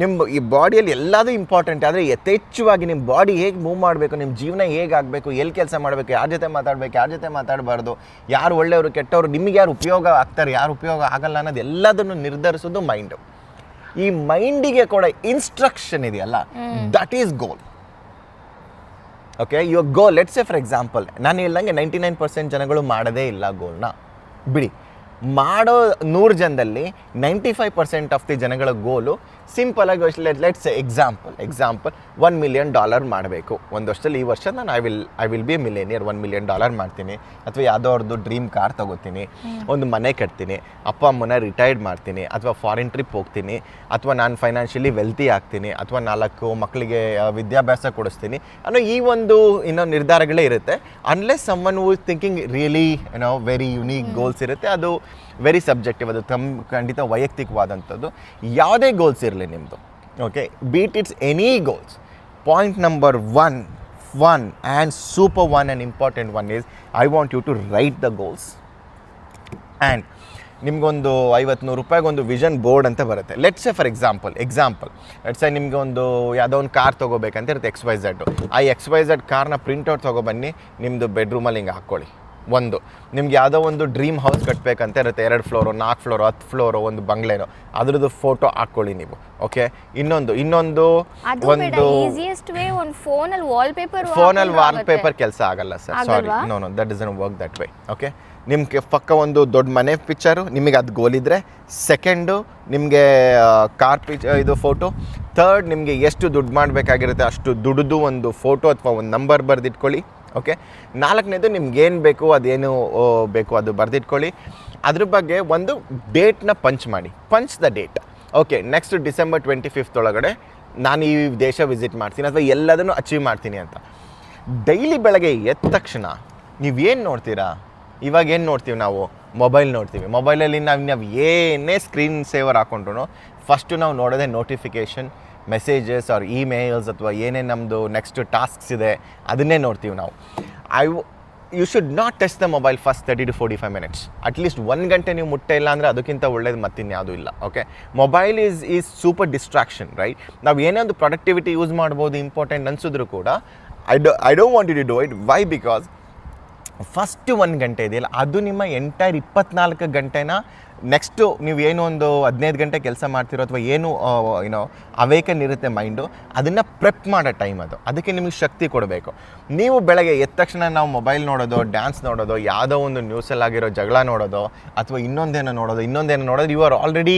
ನಿಮ್ಮ ಈ ಬಾಡಿಯಲ್ಲಿ ಎಲ್ಲದೂ ಇಂಪಾರ್ಟೆಂಟ್, ಆದರೆ ಯಥೇಚ್ಛವಾಗಿ ನಿಮ್ಮ ಬಾಡಿ ಹೇಗೆ ಮೂವ್ ಮಾಡಬೇಕು, ನಿಮ್ಮ ಜೀವನ ಹೇಗಾಗಬೇಕು, ಎಲ್ಲಿ ಕೆಲಸ ಮಾಡಬೇಕು, ಯಾರ ಜೊತೆ ಮಾತಾಡಬೇಕು, ಯಾರ ಜೊತೆ ಮಾತಾಡಬಾರ್ದು, ಯಾರು ಒಳ್ಳೆಯವರು ಕೆಟ್ಟವರು, ನಿಮಗೆ ಯಾರು ಉಪಯೋಗ ಆಗ್ತಾರೆ, ಯಾರು ಉಪಯೋಗ ಆಗಲ್ಲ ಅನ್ನೋದು ಎಲ್ಲದನ್ನು ನಿರ್ಧರಿಸೋದು ಮೈಂಡು. ಈ ಮೈಂಡಿಗೆ ಕೊಡೋ ಇನ್ಸ್ಟ್ರಕ್ಷನ್ ಇದೆಯಲ್ಲ, that is goal. Okay, your goal. Let's say for example, ನಾನು ಹೇಳ್ದಂಗೆ 99% ಜನಗಳು ಮಾಡೋದೇ ಇಲ್ಲ ಗೋಲ್ನ. ಬಿಡಿ, ಮಾಡೋ 100 ಜನದಲ್ಲಿ 95% ಆಫ್ ದಿ ಜನಗಳ ಗೋಲು ಸಿಂಪಲಾಗಿ, ಲೆಟ್ಸ್ ಎಕ್ಸಾಂಪಲ್ $1 million ಮಾಡಬೇಕು ಒಂದು ವರ್ಷದಲ್ಲಿ. ಈ ವರ್ಷ ನಾನು I will be A millionaire, $1 million ಮಾಡ್ತೀನಿ, ಅಥವಾ ಯಾವುದೋ ಅವ್ರದ್ದು ಡ್ರೀಮ್ ಕಾರ್ ತೊಗೋತೀನಿ, ಒಂದು ಮನೆ ಕಟ್ತೀನಿ, ಅಪ್ಪ ಅಮ್ಮನ ರಿಟೈರ್ಡ್ ಮಾಡ್ತೀನಿ, ಅಥವಾ ಫಾರಿನ್ ಟ್ರಿಪ್ ಹೋಗ್ತೀನಿ, ಅಥವಾ ನಾನು ಫೈನಾನ್ಷಿಯಲಿ ವೆಲ್ತಿ ಆಗ್ತೀನಿ, ಅಥವಾ 4 ಮಕ್ಕಳಿಗೆ ವಿದ್ಯಾಭ್ಯಾಸ ಕೊಡಿಸ್ತೀನಿ ಅನ್ನೋ ಈ ಒಂದು ನಿರ್ಧಾರಗಳೇ ಇರುತ್ತೆ. Unless summon who is thinking really very unique goals ಇರುತ್ತೆ. ಅದು ವೆರಿ ಸಬ್ಜೆಕ್ಟಿವ್, ಅದು ಖಂಡಿತ ವೈಯಕ್ತಿಕವಾದಂಥದ್ದು. ಯಾವುದೇ ಗೋಲ್ಸ್ ಇರಲಿ ನಿಮ್ಮದು, okay, beat it's any goals. Point number one and super one and important one is, I want you to write the goals. And ನಿಮಗೊಂದು $50-100 ಒಂದು vision board ಅಂತ ಬರುತ್ತೆ. Let's say for example let's say ನಿಮಗೆ ಒಂದು ಯಾವುದೋ ಒಂದು car ತೊಗೋಬೇಕಂತ ಇರುತ್ತೆ, XYZ. ಆ XYZ ಕಾರ್ನ ಪ್ರಿಂಟೌಟ್ ತೊಗೊಬನ್ನಿ, ನಿಮ್ಮದು ಬೆಡ್ರೂಮಲ್ಲಿ ಹಿಂಗೆ ಹಾಕ್ಕೊಳ್ಳಿ. ಒಂದು ನಿಮ್ಗೆ ಯಾವುದೋ ಒಂದು ಡ್ರೀಮ್ ಹೌಸ್ ಕಟ್ಟಬೇಕಂತ ಇರುತ್ತೆ, 2 ಫ್ಲೋರು, 4 ಫ್ಲೋರು, 10 ಫ್ಲೋರು, ಒಂದು ಬಂಗ್ಲೆನೋ, ಅದ್ರದ್ದು ಫೋಟೋ ಹಾಕ್ಕೊಳ್ಳಿ ನೀವು. ಓಕೆ, ಇನ್ನೊಂದು ಫೋನಲ್ಲಿ ವಾಲ್ಪೇಪರ್ ಕೆಲಸ ಆಗಲ್ಲ sir, sorry, no that doesn't work that way. Okay, ನಿಮಗೆ ಪಕ್ಕ ಒಂದು ದೊಡ್ಡ ಮನೆ ಪಿಕ್ಚರು, ನಿಮಗೆ ಅದು ಗೋಲ್ ಇದ್ದರೆ. ಸೆಕೆಂಡು, ನಿಮಗೆ ಕಾರ್ ಇದು ಫೋಟೋ. ಥರ್ಡ್, ನಿಮಗೆ ಎಷ್ಟು ದುಡ್ಡು ಮಾಡಬೇಕಾಗಿರುತ್ತೆ ಅಷ್ಟು ದುಡ್ಡು ಒಂದು ಫೋಟೋ ಅಥವಾ ಒಂದು ನಂಬರ್ ಬರೆದಿಟ್ಕೊಳ್ಳಿ. ಓಕೆ, 4ನೇದು ನಿಮ್ಗೇನು ಬೇಕು, ಅದೇನು ಬೇಕು ಅದು ಬರೆದಿಟ್ಕೊಳ್ಳಿ. ಅದ್ರ ಬಗ್ಗೆ ಒಂದು ಡೇಟ್ನ punch the date. Okay, next December 25th ಒಳಗಡೆ ನಾನು ಈ ದೇಶ ವಿಸಿಟ್ ಮಾಡ್ತೀನಿ, ಅಥವಾ ಎಲ್ಲದನ್ನು ಅಚೀವ್ ಮಾಡ್ತೀನಿ ಅಂತ. ಡೈಲಿ ಬೆಳಗ್ಗೆ ಎದ್ದ ತಕ್ಷಣ ನೀವೇನು ನೋಡ್ತೀರಾ? ಇವಾಗ ಏನು ನೋಡ್ತೀವಿ ನಾವು? ಮೊಬೈಲ್ ನೋಡ್ತೀವಿ. ಮೊಬೈಲಲ್ಲಿ ನಾವು ಏನೇ ಸ್ಕ್ರೀನ್ ಸೇವರ್ ಹಾಕೊಂಡ್ರು ಫಸ್ಟು ನಾವು ನೋಡೋದೇ ನೋಟಿಫಿಕೇಷನ್, ಮೆಸೇಜಸ್ ಆರ್ ಇಮೇಲ್ಸ್, ಅಥವಾ ಏನೇ ನಮ್ಮದು ನೆಕ್ಸ್ಟ್ ಟಾಸ್ಕ್ಸ್ ಇದೆ ಅದನ್ನೇ ನೋಡ್ತೀವಿ ನಾವು. You should not touch the mobile first 30 to 45 minutes. At least 1 ಗಂಟೆ ನೀವು ಮುಟ್ಟೆ ಇಲ್ಲ ಅಂದರೆ ಅದಕ್ಕಿಂತ ಒಳ್ಳೇದು ಮತ್ತಿನ್ಯಾವುದೂ ಇಲ್ಲ. Okay, mobile is super distraction, right? ನಾವು ಏನೇ ಒಂದು ಪ್ರೊಡಕ್ಟಿವಿಟಿ ಯೂಸ್ ಮಾಡ್ಬೋದು ಇಂಪಾರ್ಟೆಂಟ್ ಅನ್ಸಿದ್ರು ಕೂಡ I don't want you to do it. Why? Because first 1 ಗಂಟೆ ಇದೆಯಲ್ಲ ಅದು ನಿಮ್ಮ ಎಂಟೈರ್ 24 ಗಂಟೆನ ನೆಕ್ಸ್ಟು ನೀವು ಏನು ಒಂದು 15 ಗಂಟೆ ಕೆಲಸ ಮಾಡ್ತಿರೋ ಅಥವಾ ಏನು ಏನೋ ಅವೇಕನ್ ಇರುತ್ತೆ ಮೈಂಡು, ಅದನ್ನು ಪ್ರೆಪ್ ಮಾಡೋ ಟೈಮ್ ಅದು. ಅದಕ್ಕೆ ನಿಮಗೆ ಶಕ್ತಿ ಕೊಡಬೇಕು. ನೀವು ಬೆಳಗ್ಗೆ ಎದ್ದ ತಕ್ಷಣ ನಾವು ಮೊಬೈಲ್ ನೋಡೋದು, ಡ್ಯಾನ್ಸ್ ನೋಡೋದು, ಯಾವುದೋ ಒಂದು ನ್ಯೂಸಲ್ಲಾಗಿರೋ ಜಗಳ ನೋಡೋದು ಅಥವಾ ಇನ್ನೊಂದೇನೋ ನೋಡೋದು, you are already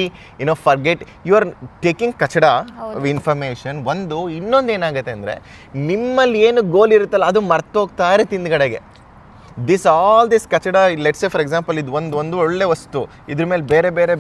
forget, you are taking ಕಚಡ ಇನ್ಫಾರ್ಮೇಷನ್. ಇನ್ನೊಂದು ಏನಾಗುತ್ತೆ ಅಂದರೆ ನಿಮ್ಮಲ್ಲಿ ಏನು ಗೋಲ್ ಇರುತ್ತಲ್ಲ ಅದು ಮರ್ತೋಗ್ತಾ ಇರುತ್ತೆ ಹಿಂದ್ಗಡೆಗೆ. ಆಲ್ ದಿಸ್ ಕಚಡ, ಲೆಟ್ಸ್ ಸೇ ಫಾರ್ ಎಕ್ಸಾಂಪಲ್ ಇದು ಒಂದು ಒಳ್ಳೆ ವಸ್ತು, ಇದ್ರ ಮೇಲೆ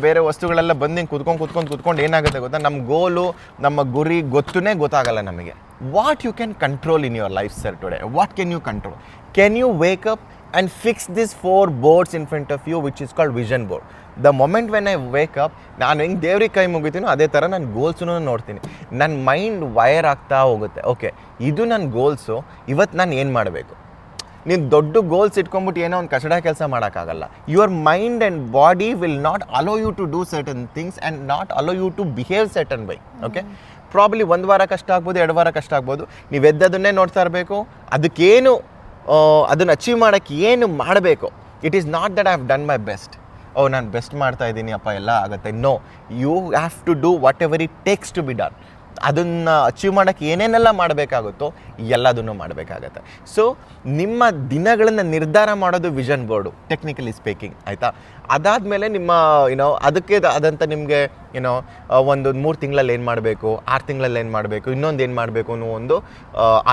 ಬೇರೆ ವಸ್ತುಗಳೆಲ್ಲ ಬಂದು ಕುತ್ಕೊಂಡು ಏನಾಗುತ್ತೆ ಗೊತ್ತಾ, ನಮ್ಮ ಗೋಲು ನಮ್ಮ ಗುರಿ ಗೊತ್ತಾಗಲ್ಲ ನಮಗೆ. What you can control in your life sir today? What can you control? Can you wake up and fix this 4 boards in front of you which is called vision board. The moment when I wake up, ನಾನು ಹೆಂಗೆ ದೇವ್ರಿಗೆ ಕೈ ಮುಗಿತೀನೋ ಅದೇ ಥರ ನಾನು ಗೋಲ್ಸನ್ನು ನೋಡ್ತೀನಿ. ನನ್ನ mind wire ಆಗ್ತಾ ಹೋಗುತ್ತೆ. ಓಕೆ, ಇದು ನನ್ನ ಗೋಲ್ಸು, ಇವತ್ತು ನಾನು ಏನು ಮಾಡಬೇಕು? ನೀನು ದೊಡ್ಡ ಗೋಲ್ಸ್ ಇಟ್ಕೊಂಡ್ಬಿಟ್ಟು ಏನೋ ಒಂದು ಕಚಡ ಕೆಲಸ ಮಾಡೋಕ್ಕಾಗಲ್ಲ. Your mind and body will not allow you to do certain things and not allow you to behave certain way. Okay, probably 1 ವಾರ ಕಷ್ಟ ಆಗ್ಬೋದು, 2 ವಾರ ಕಷ್ಟ ಆಗ್ಬೋದು. ನೀವು ಎದ್ದದನ್ನೇ ನೋಡ್ತಾ ಇರಬೇಕು. ಅದಕ್ಕೇನು ಅದನ್ನು ಅಚೀವ್ ಮಾಡೋಕ್ಕೆ ಏನು ಮಾಡಬೇಕು? It is not that I have done my best. ನಾನು ಬೆಸ್ಟ್ ಮಾಡ್ತಾ ಇದ್ದೀನಿ ಅಪ್ಪ ಎಲ್ಲ ಆಗುತ್ತೆ. No, you have to do whatever it takes to be done. ಅದನ್ನು ಅಚೀವ್ ಮಾಡೋಕ್ಕೆ ಏನೇನೆಲ್ಲ ಮಾಡಬೇಕಾಗುತ್ತೋ ಎಲ್ಲದನ್ನು ಮಾಡಬೇಕಾಗತ್ತೆ. ಸೊ ನಿಮ್ಮ ದಿನಗಳನ್ನು ನಿರ್ಧಾರ ಮಾಡೋದು ವಿಷನ್ ಬೋರ್ಡು, ಟೆಕ್ನಿಕಲಿ ಸ್ಪೀಕಿಂಗ್, ಆಯಿತಾ? ಅದಾದಮೇಲೆ ನಿಮ್ಮ ಅದಕ್ಕೆ ಆದಂಥ ನಿಮಗೆ ಒಂದು 3 ತಿಂಗಳಲ್ಲಿ ಏನು ಮಾಡಬೇಕು, 6 ತಿಂಗಳಲ್ಲಿ ಏನು ಮಾಡಬೇಕು, ಇನ್ನೊಂದು ಏನು ಮಾಡಬೇಕು ಅನ್ನೋ ಒಂದು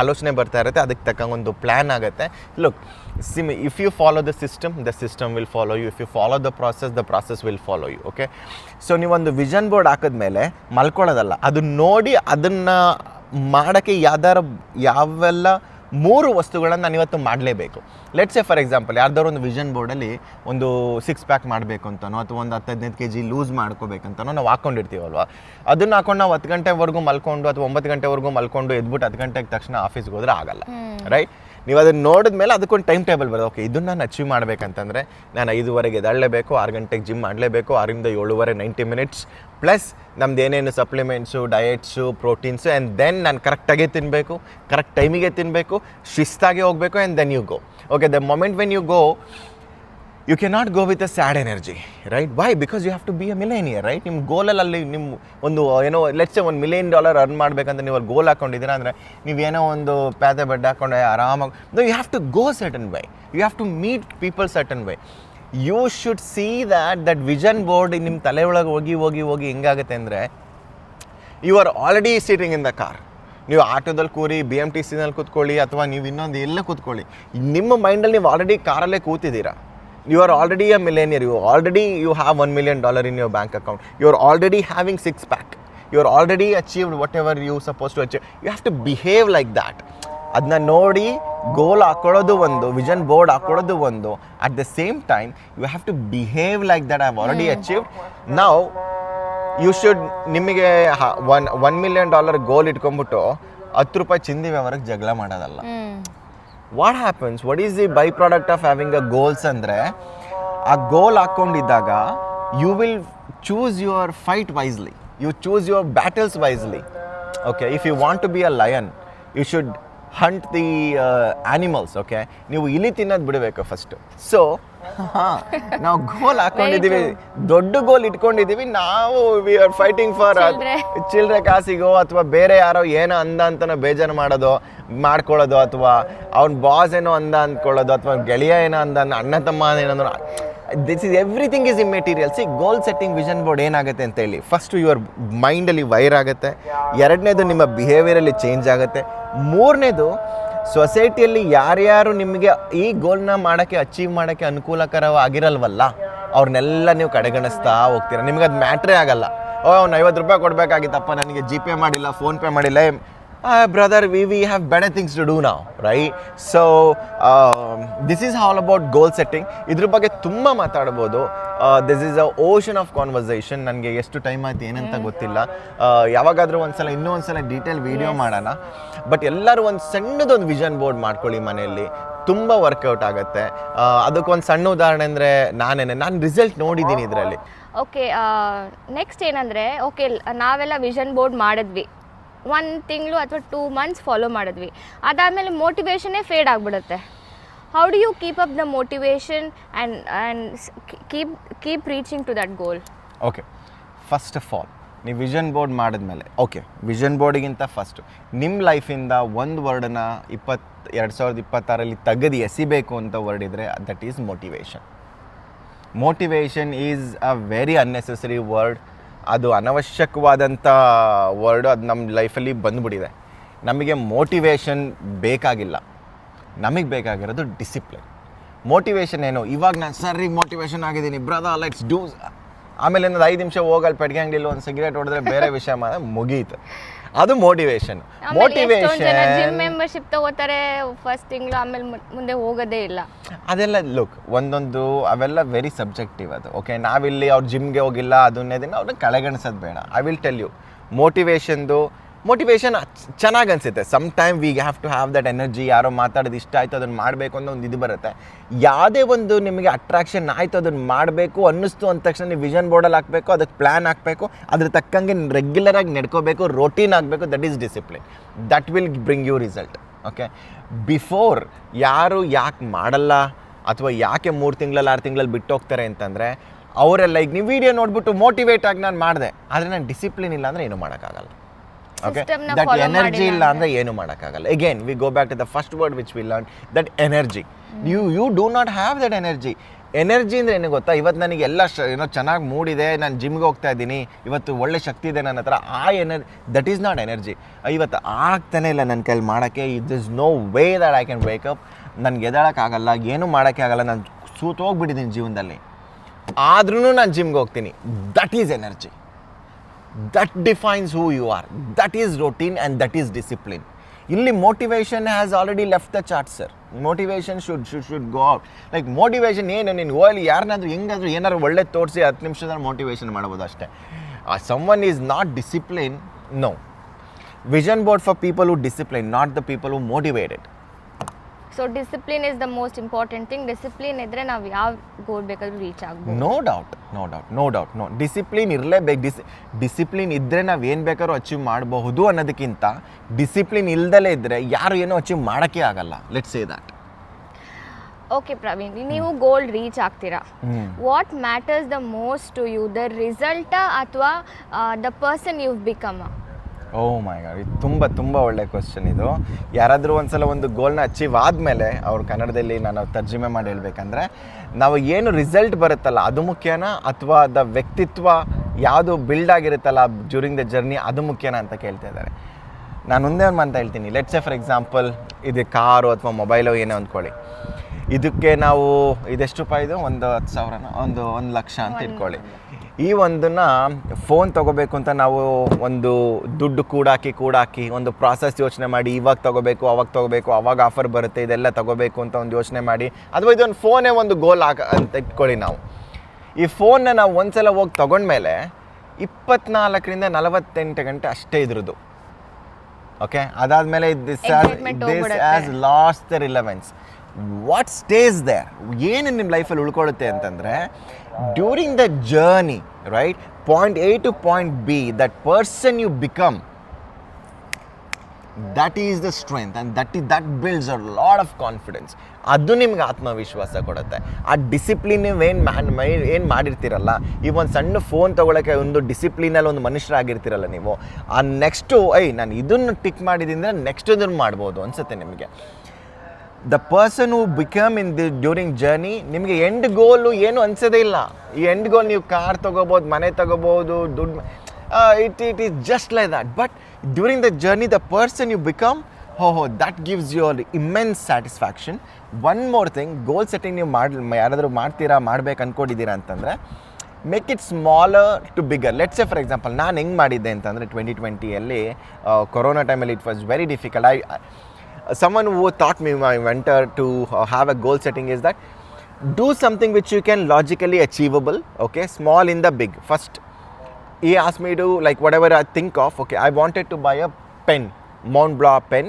ಆಲೋಚನೆ ಬರ್ತಾ ಇರುತ್ತೆ. ಅದಕ್ಕೆ ತಕ್ಕಂಗೆ ಒಂದು ಪ್ಲ್ಯಾನ್ ಆಗುತ್ತೆ. Look, if you follow the system will follow you. If you follow the process will follow you. Okay, so ನೀವೊಂದು ವಿಷನ್ ಬೋರ್ಡ್ ಹಾಕಿದ್ಮೇಲೆ ಮಲ್ಕೊಳ್ಳೋದಲ್ಲ, ಅದನ್ನ ನೋಡಿ ಅದನ್ನು ಮಾಡೋಕ್ಕೆ ಯಾವೆಲ್ಲ 3 ವಸ್ತುಗಳನ್ನು ನಾನು ಇವತ್ತು ಮಾಡಲೇಬೇಕು. ಲೆಟ್ಸ್ ಸೇ ಫಾರ್ ಎಕ್ಸಾಂಪಲ್ ಯಾರ್ದಾರು ಒಂದು ವಿಷನ್ ಬೋರ್ಡಲ್ಲಿ ಒಂದು 6 ಪ್ಯಾಕ್ ಮಾಡಬೇಕು ಅಂತನೋ ಅಥವಾ ಒಂದು 10-15 kg ಲೂಸ್ ಮಾಡ್ಕೋಬೇಕಂತನೋ ನಾವು ಹಾಕ್ಕೊಂಡಿರ್ತೀವಲ್ವ, ಅದನ್ನು ಹಾಕೊಂಡು ನಾವು 10 ಗಂಟೆವರೆಗೂ ಮಲ್ಕೊಂಡು ಅಥವಾ 9 ಗಂಟೆವರೆಗೂ ಮಲ್ಕೊಂಡು ಎದ್ಬಿಟ್ಟು 10 ಗಂಟೆಗೆ ತಕ್ಷಣ ಆಫೀಸ್ಗೆ ಹೋದ್ರೆ ಆಗಲ್ಲ, ರೈಟ್? ನೀವು ಅದನ್ನು ನೋಡಿದ್ಮೇಲೆ ಅದಕ್ಕೊಂದು ಟೈಮ್ ಟೇಬಲ್ ಬರೋದು. ಓಕೆ, ಇದನ್ನು ನಾನು ಅಚೀವ್ ಮಾಡಬೇಕಂತಂದರೆ ನಾನು 5:15 ಎದ್ದೇಳಲೇಬೇಕು, 6 ಗಂಟೆಗೆ ಜಿಮ್ ಮಾಡಲೇಬೇಕು, 6ರಿಂದ 7:15 90 minutes ಪ್ಲಸ್ ನಮ್ದು ಏನೇನು supplements, diets, proteins, and then ನಾನು ಕರೆಕ್ಟಾಗೇ ತಿನ್ನಬೇಕು, ಕರೆಕ್ಟ್ ಟೈಮಿಗೆ ತಿನ್ನಬೇಕು, ಶಿಸ್ತಾಗಿ ಹೋಗಬೇಕು, and then you go. Okay, the moment when you go, you cannot go with a sad energy, right? Why? Because you have to be a millionaire, right? ನಿಮ್ಮ ಗೋಲಲ್ಲಿ ನಿಮ್ಮ ಒಂದು ಲೆಟ್ಸ್ $1 million ಅರ್ನ್ ಮಾಡಬೇಕಂತ ನೀವು ಅಲ್ಲಿ ಗೋಲ್ ಹಾಕೊಂಡಿದ್ದೀರಾ ಅಂದರೆ ನೀವೇನೋ ಒಂದು ಪ್ಯಾದೆ ಬೆಡ್ ಹಾಕೊಂಡು ಆರಾಮಾಗಿ, no, you have to go certain way, you have to meet people certain way. You should see that vision board ನಿಮ್ಮ ತಲೆ ಒಳಗೆ ಹೋಗಿ ಹೆಂಗಾಗುತ್ತೆ ಅಂದರೆ, you are already sitting in the car. ನೀವು ಆಟೋದಲ್ಲಿ ಕೂರಿ, BMTCನಲ್ಲಿ ಕೂತ್ಕೊಳ್ಳಿ ಅಥವಾ ನೀವು ಇನ್ನೊಂದು ಎಲ್ಲ ಕೂತ್ಕೊಳ್ಳಿ, ನಿಮ್ಮ ಮೈಂಡಲ್ಲಿ ನೀವು already ಕಾರಲ್ಲೇ ಕೂತಿದ್ದೀರಾ. You are already a millionaire. You have $1 million in your bank account. You are already having 6 pack. You are already achieved whatever you supposed to achieve. You have to behave like that. ಅದನ್ನ ನೋಡಿ ಗೋಲ್ ಹಾಕೊಳ್ಳೋದು ಒಂದು, vision board ಹಾಕೊಳ್ಳೋದು ಒಂದು. At the same time you have to behave like that I have already achieved. ನಾವು you should, ನಿಮಗೆ $1 million ಗೋಲ್ ಇಟ್ಕೊಂಡ್ಬಿಟ್ಟು 10 ರೂಪಾಯಿ ಚಿಂದಿ ವ್ಯವಹಾರಕ್ಕೆ ಜಗಳ ಮಾಡೋದಲ್ಲ. What happens, what is the by product of having a goals ಅಂದರೆ, ಆ ಗೋಲ್ ಹಾಕ್ಕೊಂಡಿದ್ದಾಗ you will choose your fight wisely, you choose your battles wisely. Okay, if you want to be a lion, you should hunt the animals. Okay, ನೀವು ಇಲಿ ತಿನ್ನೋದು ಬಿಡಬೇಕು first. So ನಾವು ಗೋಲ್ ಹಾಕೊಂಡಿದ್ದೀವಿ, ದೊಡ್ಡ ಗೋಲ್ ಇಟ್ಕೊಂಡಿದ್ದೀವಿ, ನಾವು ವಿ ಆರ್ ಫೈಟಿಂಗ್ ಫಾರ್ ಚಿಲ್ಲರೆ ಕಾಸಿಗೋ ಅಥವಾ ಬೇರೆ ಯಾರೋ ಏನೋ ಅಂದ ಅಂತನೋ ಬೇಜಾರು ಮಾಡ್ಕೊಳ್ಳೋದು ಅಥವಾ ಅವ್ನ ಬಾಸ್ ಏನೋ ಅಂದ್ಕೊಳ್ಳೋದು ಅಥವಾ ಗೆಳೆಯ ಏನೋ ಅಣ್ಣ ತಮ್ಮ ಏನಂದ್ರೆ, this is everything is immaterial. See, goal setting vision board ಏನಾಗುತ್ತೆ ಅಂತ ಹೇಳಿ, ಫಸ್ಟು ಯುವರ್ ಮೈಂಡಲ್ಲಿ ವೈರ್ ಆಗುತ್ತೆ, 2ನೇದು ನಿಮ್ಮ ಬಿಹೇವಿಯರಲ್ಲಿ ಚೇಂಜ್ ಆಗುತ್ತೆ, 3ನೇದು ಸೊಸೈಟಿಯಲ್ಲಿ ಯಾರ್ಯಾರು ನಿಮಗೆ ಈ ಗೋಲ್ನ ಮಾಡೋಕ್ಕೆ ಅಚೀವ್ ಮಾಡೋಕ್ಕೆ ಅನುಕೂಲಕರವಾಗಿರಲ್ವಲ್ಲ ಅವ್ರನ್ನೆಲ್ಲ ನೀವು ಕಡೆಗಣಿಸ್ತಾ ಹೋಗ್ತೀರ. ನಿಮ್ಗೆ ಅದು ಮ್ಯಾಟ್ರೇ ಆಗಲ್ಲ. ಅವ್ನು $50 ಕೊಡಬೇಕಾಗಿತ್ತಪ್ಪ, ನನಗೆ GPay ಮಾಡಿಲ್ಲ, ಫೋನ್ಪೇ ಮಾಡಿಲ್ಲ, brother, we have better things to do now, right? So this is all about goal setting. ಇದ್ರ ಬಗ್ಗೆ ತುಂಬ ಮಾತಾಡ್ಬೋದು. This is a ocean of conversation. ನನಗೆ ಎಷ್ಟು ಟೈಮ್ ಆಯ್ತು ಏನಂತ ಗೊತ್ತಿಲ್ಲ. ಯಾವಾಗಾದರೂ ಒಂದ್ಸಲ ಇನ್ನೂ ಒಂದ್ಸಲ ಡೀಟೇಲ್ ವಿಡಿಯೋ ಮಾಡೋಣ. ಬಟ್ ಎಲ್ಲರೂ ಒಂದು ಸಣ್ಣದೊಂದು ವಿಷನ್ ಬೋರ್ಡ್ ಮಾಡ್ಕೊಳ್ಳಿ ಮನೆಯಲ್ಲಿ, ತುಂಬ ವರ್ಕೌಟ್ ಆಗುತ್ತೆ. ಅದಕ್ಕೊಂದು ಸಣ್ಣ ಉದಾಹರಣೆ ಅಂದರೆ ನಾನು ರಿಸಲ್ಟ್ ನೋಡಿದ್ದೀನಿ ಇದರಲ್ಲಿ. ಓಕೆ, ನೆಕ್ಸ್ಟ್ ಏನಂದರೆ, ಓಕೆ ನಾವೆಲ್ಲ ವಿಷನ್ ಬೋರ್ಡ್ ಮಾಡಿದ್ವಿ, 1 ತಿಂಗಳು ಅಥವಾ 2 ಮಂತ್ಸ್ ಫಾಲೋ ಮಾಡಿದ್ವಿ, ಅದಾದಮೇಲೆ ಮೋಟಿವೇಶನ್ನೇ ಫೇಡ್ ಆಗಿಬಿಡುತ್ತೆ. How do you keep up the motivation and keep reaching to that goal? Okay, first of all ನೀವು ವಿಷನ್ ಬೋರ್ಡ್ ಮಾಡಿದ್ಮೇಲೆ, ಓಕೆ ವಿಷನ್ ಬೋರ್ಡಿಗಿಂತ ಫಸ್ಟು ನಿಮ್ಮ ಲೈಫಿಂದ ಒಂದು ವರ್ಡನ್ನ 2026 ತೆಗೆದು ಎಸಿಬೇಕು ಅಂತ ವರ್ಡ್ ಇದ್ದರೆ that is motivation. Motivation is a very unnecessary word. ಅದು ಅನವಶ್ಯಕವಾದಂಥ ವರ್ಡು, ಅದು ನಮ್ಮ ಲೈಫಲ್ಲಿ ಬಂದುಬಿಟ್ಟಿದೆ. ನಮಗೆ ಮೋಟಿವೇಶನ್ ಬೇಕಾಗಿಲ್ಲ, ನಮಗೆ ಬೇಕಾಗಿರೋದು ಡಿಸಿಪ್ಲಿನ್. ಮೋಟಿವೇಶನ್ ಏನು, ಇವಾಗ ನಾನು ಸರಿ ಮೋಟಿವೇಶನ್ ಆಗಿದ್ದೀನಿ ಬ್ರದರ್ ಲೆಟ್ಸ್ ಡೂ, ಆಮೇಲೆ ಏನದು 5 ನಿಮಿಷ ಹೋಗಲ್ಲಿ ಪೆಟ್ಗೆ ಅಂಗಡಿಲಿ ಒಂದು ಸಿಗರೇಟ್ ಹೊಡೆದ್ರೆ ಬೇರೆ ವಿಷಯ ಮುಗೀತು. ಅದು ಮೋಟಿವೇಶನ್. ಜಿಮ್ ಮೆಂಬರ್ಶಿಪ್ ತಗೋತಾರೆ ಫಸ್ಟ್ ತಿಂಗಳು, ಆಮೇಲೆ ಮುಂದೆ ಹೋಗೋದೇ ಇಲ್ಲ. ಅದೆಲ್ಲ ಲುಕ್ ಒಂದೊಂದು ಅವೆಲ್ಲ ವೆರಿ ಸಬ್ಜೆಕ್ಟಿವ್ ಅದು. ಓಕೆ, ನಾವಿಲ್ಲಿ ಅವ್ರು ಜಿಮ್ಗೆ ಹೋಗಿಲ್ಲ ಅದನ್ನೇ ದಿನ ಅವ್ರನ್ನ ಕಳೆಗಣಿಸೋದು ಬೇಡ. I will tell you, motivation ಚೆನ್ನಾಗಿ ಅನಿಸುತ್ತೆ. Some time we have to have that energy. ಯಾರೋ ಮಾತಾಡೋದು ಇಷ್ಟ ಆಯಿತು ಅದನ್ನು ಮಾಡಬೇಕು ಅನ್ನೋ ಒಂದು ಇದು ಬರುತ್ತೆ. ಯಾವುದೇ ಒಂದು ನಿಮಗೆ ಅಟ್ರಾಕ್ಷನ್ ಆಯಿತು ಅದನ್ನು ಮಾಡಬೇಕು ಅನ್ನಿಸ್ತು ಅಂದ ತಕ್ಷಣ ನೀವು ವಿಷನ್ ಬೋರ್ಡಲ್ಲಿ ಹಾಕಬೇಕು, ಅದಕ್ಕೆ ಪ್ಲ್ಯಾನ್ ಹಾಕಬೇಕು, ಅದ್ರ ತಕ್ಕಂಗೆ ರೆಗ್ಯುಲರಾಗಿ ನಡ್ಕೋಬೇಕು, ರೊಟೀನ್ ಆಗಬೇಕು. That is discipline. That will bring U result. Okay, before ಯಾರು ಯಾಕೆ ಮಾಡಲ್ಲ ಅಥವಾ ಯಾಕೆ 3 ತಿಂಗಳಲ್ಲಿ 6 ತಿಂಗಳಲ್ಲಿ ಬಿಟ್ಟು ಹೋಗ್ತಾರೆ ಅಂತಂದರೆ, ಅವರೆಲ್ಲ ಈಗ ನೀವು ವಿಡಿಯೋ ನೋಡ್ಬಿಟ್ಟು ಮೋಟಿವೇಟ್ ಆಗಿ ನಾನು ಮಾಡಿದೆ, ಆದರೆ ನಾನು ಡಿಸಿಪ್ಲಿನ್ ಇಲ್ಲ ಅಂದರೆ ಏನೂ ಮಾಡೋಕ್ಕಾಗಲ್ಲ. ಓಕೆ, ದಟ್ ಎನರ್ಜಿ ಇಲ್ಲ ಅಂದರೆ ಏನೂ ಮಾಡೋಕ್ಕಾಗಲ್ಲ. Again we go back to the first word which we learn, that energy. You do not have that energy. Energy ಅಂದರೆ ಏನು ಗೊತ್ತಾ, ಇವತ್ತು ನನಗೆ ಎಲ್ಲ ಏನೋ ಚೆನ್ನಾಗಿ ಮೂಡಿದೆ, ನಾನು ಜಿಮ್ಗೆ ಹೋಗ್ತಾ ಇದ್ದೀನಿ, ಇವತ್ತು ಒಳ್ಳೆ ಶಕ್ತಿ ಇದೆ ನನ್ನ ಹತ್ರ, ಆ ದಟ್ ಈಸ್ ನಾಟ್ ಎನರ್ಜಿ. ಇವತ್ತು ಆಗ್ತಾನೆ ಇಲ್ಲ ನನ್ನ ಕೈಲಿ ಮಾಡೋಕ್ಕೆ, it is no way that I can wake up. ನನಗೆ ಎದ್ದೇಳೋಕ್ಕಾಗಲ್ಲ, ಏನೂ ಮಾಡೋಕ್ಕೆ ಆಗಲ್ಲ, ನಾನು ಸೂತೋಗ್ಬಿಟ್ಟಿದ್ದೀನಿ ಜೀವನದಲ್ಲಿ, ಆದ್ರೂ ನಾನು ಜಿಮ್ಗೆ ಹೋಗ್ತೀನಿ. That is energy. That defines who you are. That is routine and that is discipline. ಇಲ್ಲಿ motivation has already left the chart sir. Motivation should go out. Like motivation ಏನು, ನೀನು ಹೋಗಲಿ ಯಾರನ್ನಾದ್ರೂ ಹೆಂಗಾದ್ರೂ ಏನಾದ್ರು ಒಳ್ಳೆ ತೋರಿಸಿ 10 ನಿಮಿಷದಲ್ಲಿ ಮೋಟಿವೇಶನ್ ಮಾಡ್ಬೋದು ಅಷ್ಟೇ. Someone is not discipline, no. Vision board for people who discipline, not the people who motivated. So discipline is the most important thing. Discipline ಇದ್ದರೆ ನಾವು ಯಾವ ಗೋಲ್ ಬೇಕಾದ್ರೂ ರೀಚ್ ಆಗ್ಬೋದು. No doubt. ಡಿಸಿಪ್ಲಿನ್ ಇರಲೇಬೇಕು. ಡಿಸಿಪ್ಲಿನ್ ಇದ್ದರೆ ನಾವು ಏನು ಬೇಕಾದ್ರೂ ಅಚೀವ್ ಮಾಡಬಹುದು ಅನ್ನೋದಕ್ಕಿಂತ ಡಿಸಿಪ್ಲಿನ್ ಇಲ್ದಲೇ ಇದ್ದರೆ ಯಾರು ಏನೋ ಅಚೀವ್ ಮಾಡೋಕ್ಕೆ ಆಗಲ್ಲ. Let's say that. Okay Praveen, ನೀವು ಗೋಲ್ ರೀಚ್ ಆಗ್ತೀರಾ. What matters the most to you, the ರಿಸಲ್ಟಾ ಅಥವಾ the person you become? Oh my God, ಇದು ತುಂಬ ಒಳ್ಳೆ ಕ್ವಶನ್ ಇದು. ಯಾರಾದರೂ ಒಂದ್ಸಲ ಒಂದು ಗೋಲ್ನ ಅಚೀವ್ ಆದಮೇಲೆ ಅವ್ರು ಕನ್ನಡದಲ್ಲಿ ನಾನು ತರ್ಜುಮೆ ಮಾಡಿ ಹೇಳ್ಬೇಕಂದ್ರೆ, ನಾವು ಏನು ರಿಸಲ್ಟ್ ಬರುತ್ತಲ್ಲ ಅದು ಮುಖ್ಯನಾ ಅಥವಾ ದ ವ್ಯಕ್ತಿತ್ವ ಯಾವುದು ಬಿಲ್ಡ್ ಆಗಿರುತ್ತಲ್ಲ ಡ್ಯೂರಿಂಗ್ ದ ಜರ್ನಿ ಅದು ಮುಖ್ಯನಾ ಅಂತ ಕೇಳ್ತಾ ಇದ್ದಾರೆ. ನಾನು ಒಂದೇ ಒಂದು ಅಂತ ಹೇಳ್ತೀನಿ. ಲೆಟ್ಸ್ ಸೇ ಫಾರ್ ಎಕ್ಸಾಂಪಲ್, ಇದು ಕಾರು ಅಥವಾ ಮೊಬೈಲು ಏನೇ ಅಂದ್ಕೊಳ್ಳಿ, ಇದಕ್ಕೆ ನಾವು ಇದೆಷ್ಟು ರೂಪಾಯಿದು, ಒಂದು 10,000 ಒಂದು 1,00,000 ಅಂತ ಇಟ್ಕೊಳ್ಳಿ. ಈ ಒಂದನ್ನು ಫೋನ್ ತೊಗೋಬೇಕು ಅಂತ ನಾವು ಒಂದು ದುಡ್ಡು ಕೂಡಾಕಿ ಒಂದು ಪ್ರಾಸೆಸ್ ಯೋಚನೆ ಮಾಡಿ, ಇವಾಗ ತೊಗೋಬೇಕು ಅವಾಗ ಆಫರ್ ಬರುತ್ತೆ ಇದೆಲ್ಲ ತೊಗೋಬೇಕು ಅಂತ ಒಂದು ಯೋಚನೆ ಮಾಡಿ, ಅಥವಾ ಇದೊಂದು ಫೋನೇ ಒಂದು ಗೋಲ್ ಅಂತ ಇಟ್ಕೊಳ್ಳಿ. ನಾವು ಈ ಫೋನ್ನ ನಾವು ಒಂದ್ಸಲ ಹೋಗಿ ತೊಗೊಂಡ್ಮೇಲೆ 24ರಿಂದ 48 ಗಂಟೆ ಅಷ್ಟೇ ಇದ್ರದ್ದು. ಓಕೆ, ಅದಾದಮೇಲೆ this has lost the relevance. What stays there, ಏನು ನಿಮ್ಮ ಲೈಫಲ್ಲಿ ಉಳ್ಕೊಳ್ಳುತ್ತೆ ಅಂತಂದರೆ, during the journey, right, point A to point B, that person you become, that is the strength and that builds a lot of confidence. ಅದು ನಿಮ್ಗೆ ಆತ್ಮವಿಶ್ವಾಸ ಕೊಡುತ್ತೆ. ಆ ಡಿಸಿಪ್ಲಿನ್ ಏನು ಮಾಡಿರ್ತೀರಲ್ಲ, ಈ ಒಂದು ಸಣ್ಣ ಫೋನ್ ತೊಗೊಳಕ್ಕೆ ಒಂದು ಡಿಸಿಪ್ಲಿನಲ್ಲಿ ಒಂದು ಮನುಷ್ಯರಾಗಿರ್ತೀರಲ್ಲ ನೀವು, ಆ ನೆಕ್ಸ್ಟು ನಾನು ಇದನ್ನು ಟಿಕ್ ಮಾಡಿದ್ದೀನಿ ನೆಕ್ಸ್ಟ್ ಇದನ್ನು ಮಾಡ್ಬೋದು ಅನಿಸುತ್ತೆ ನಿಮಗೆ. The person who become in during journey, ನಿಮಗೆ ಎಂಡ್ ಗೋಲು ಏನು ಅನ್ಸೋದೇ ಇಲ್ಲ. ಈ ಎಂಡ್ ಗೋಲ್ ನೀವು ಕಾರ್ ತೊಗೋಬೋದು, ಮನೆ ತೊಗೋಬೋದು, ದುಡ್ಡು, it is just like that. But during the journey, the person you become, that gives you immense satisfaction. One more thing, goal setting ನೀವು ಯಾರಾದರೂ ಮಾಡ್ಬೇಕು ಅಂದ್ಕೊಂಡಿದ್ದೀರಾ ಅಂತಂದರೆ, make it smaller to bigger. Let's say for example ನಾನು ಹೆಂಗೆ ಮಾಡಿದ್ದೆ ಅಂತಂದರೆ 2020 corona ಟೈಮಲ್ಲಿ it was very difficult. someone who taught me, my mentor, to have a goal setting is that do something which you can logically achievable, okay, small in the big. First he asked me to, like, whatever I think of, okay, I wanted to buy a pen, Mont Blanc pen,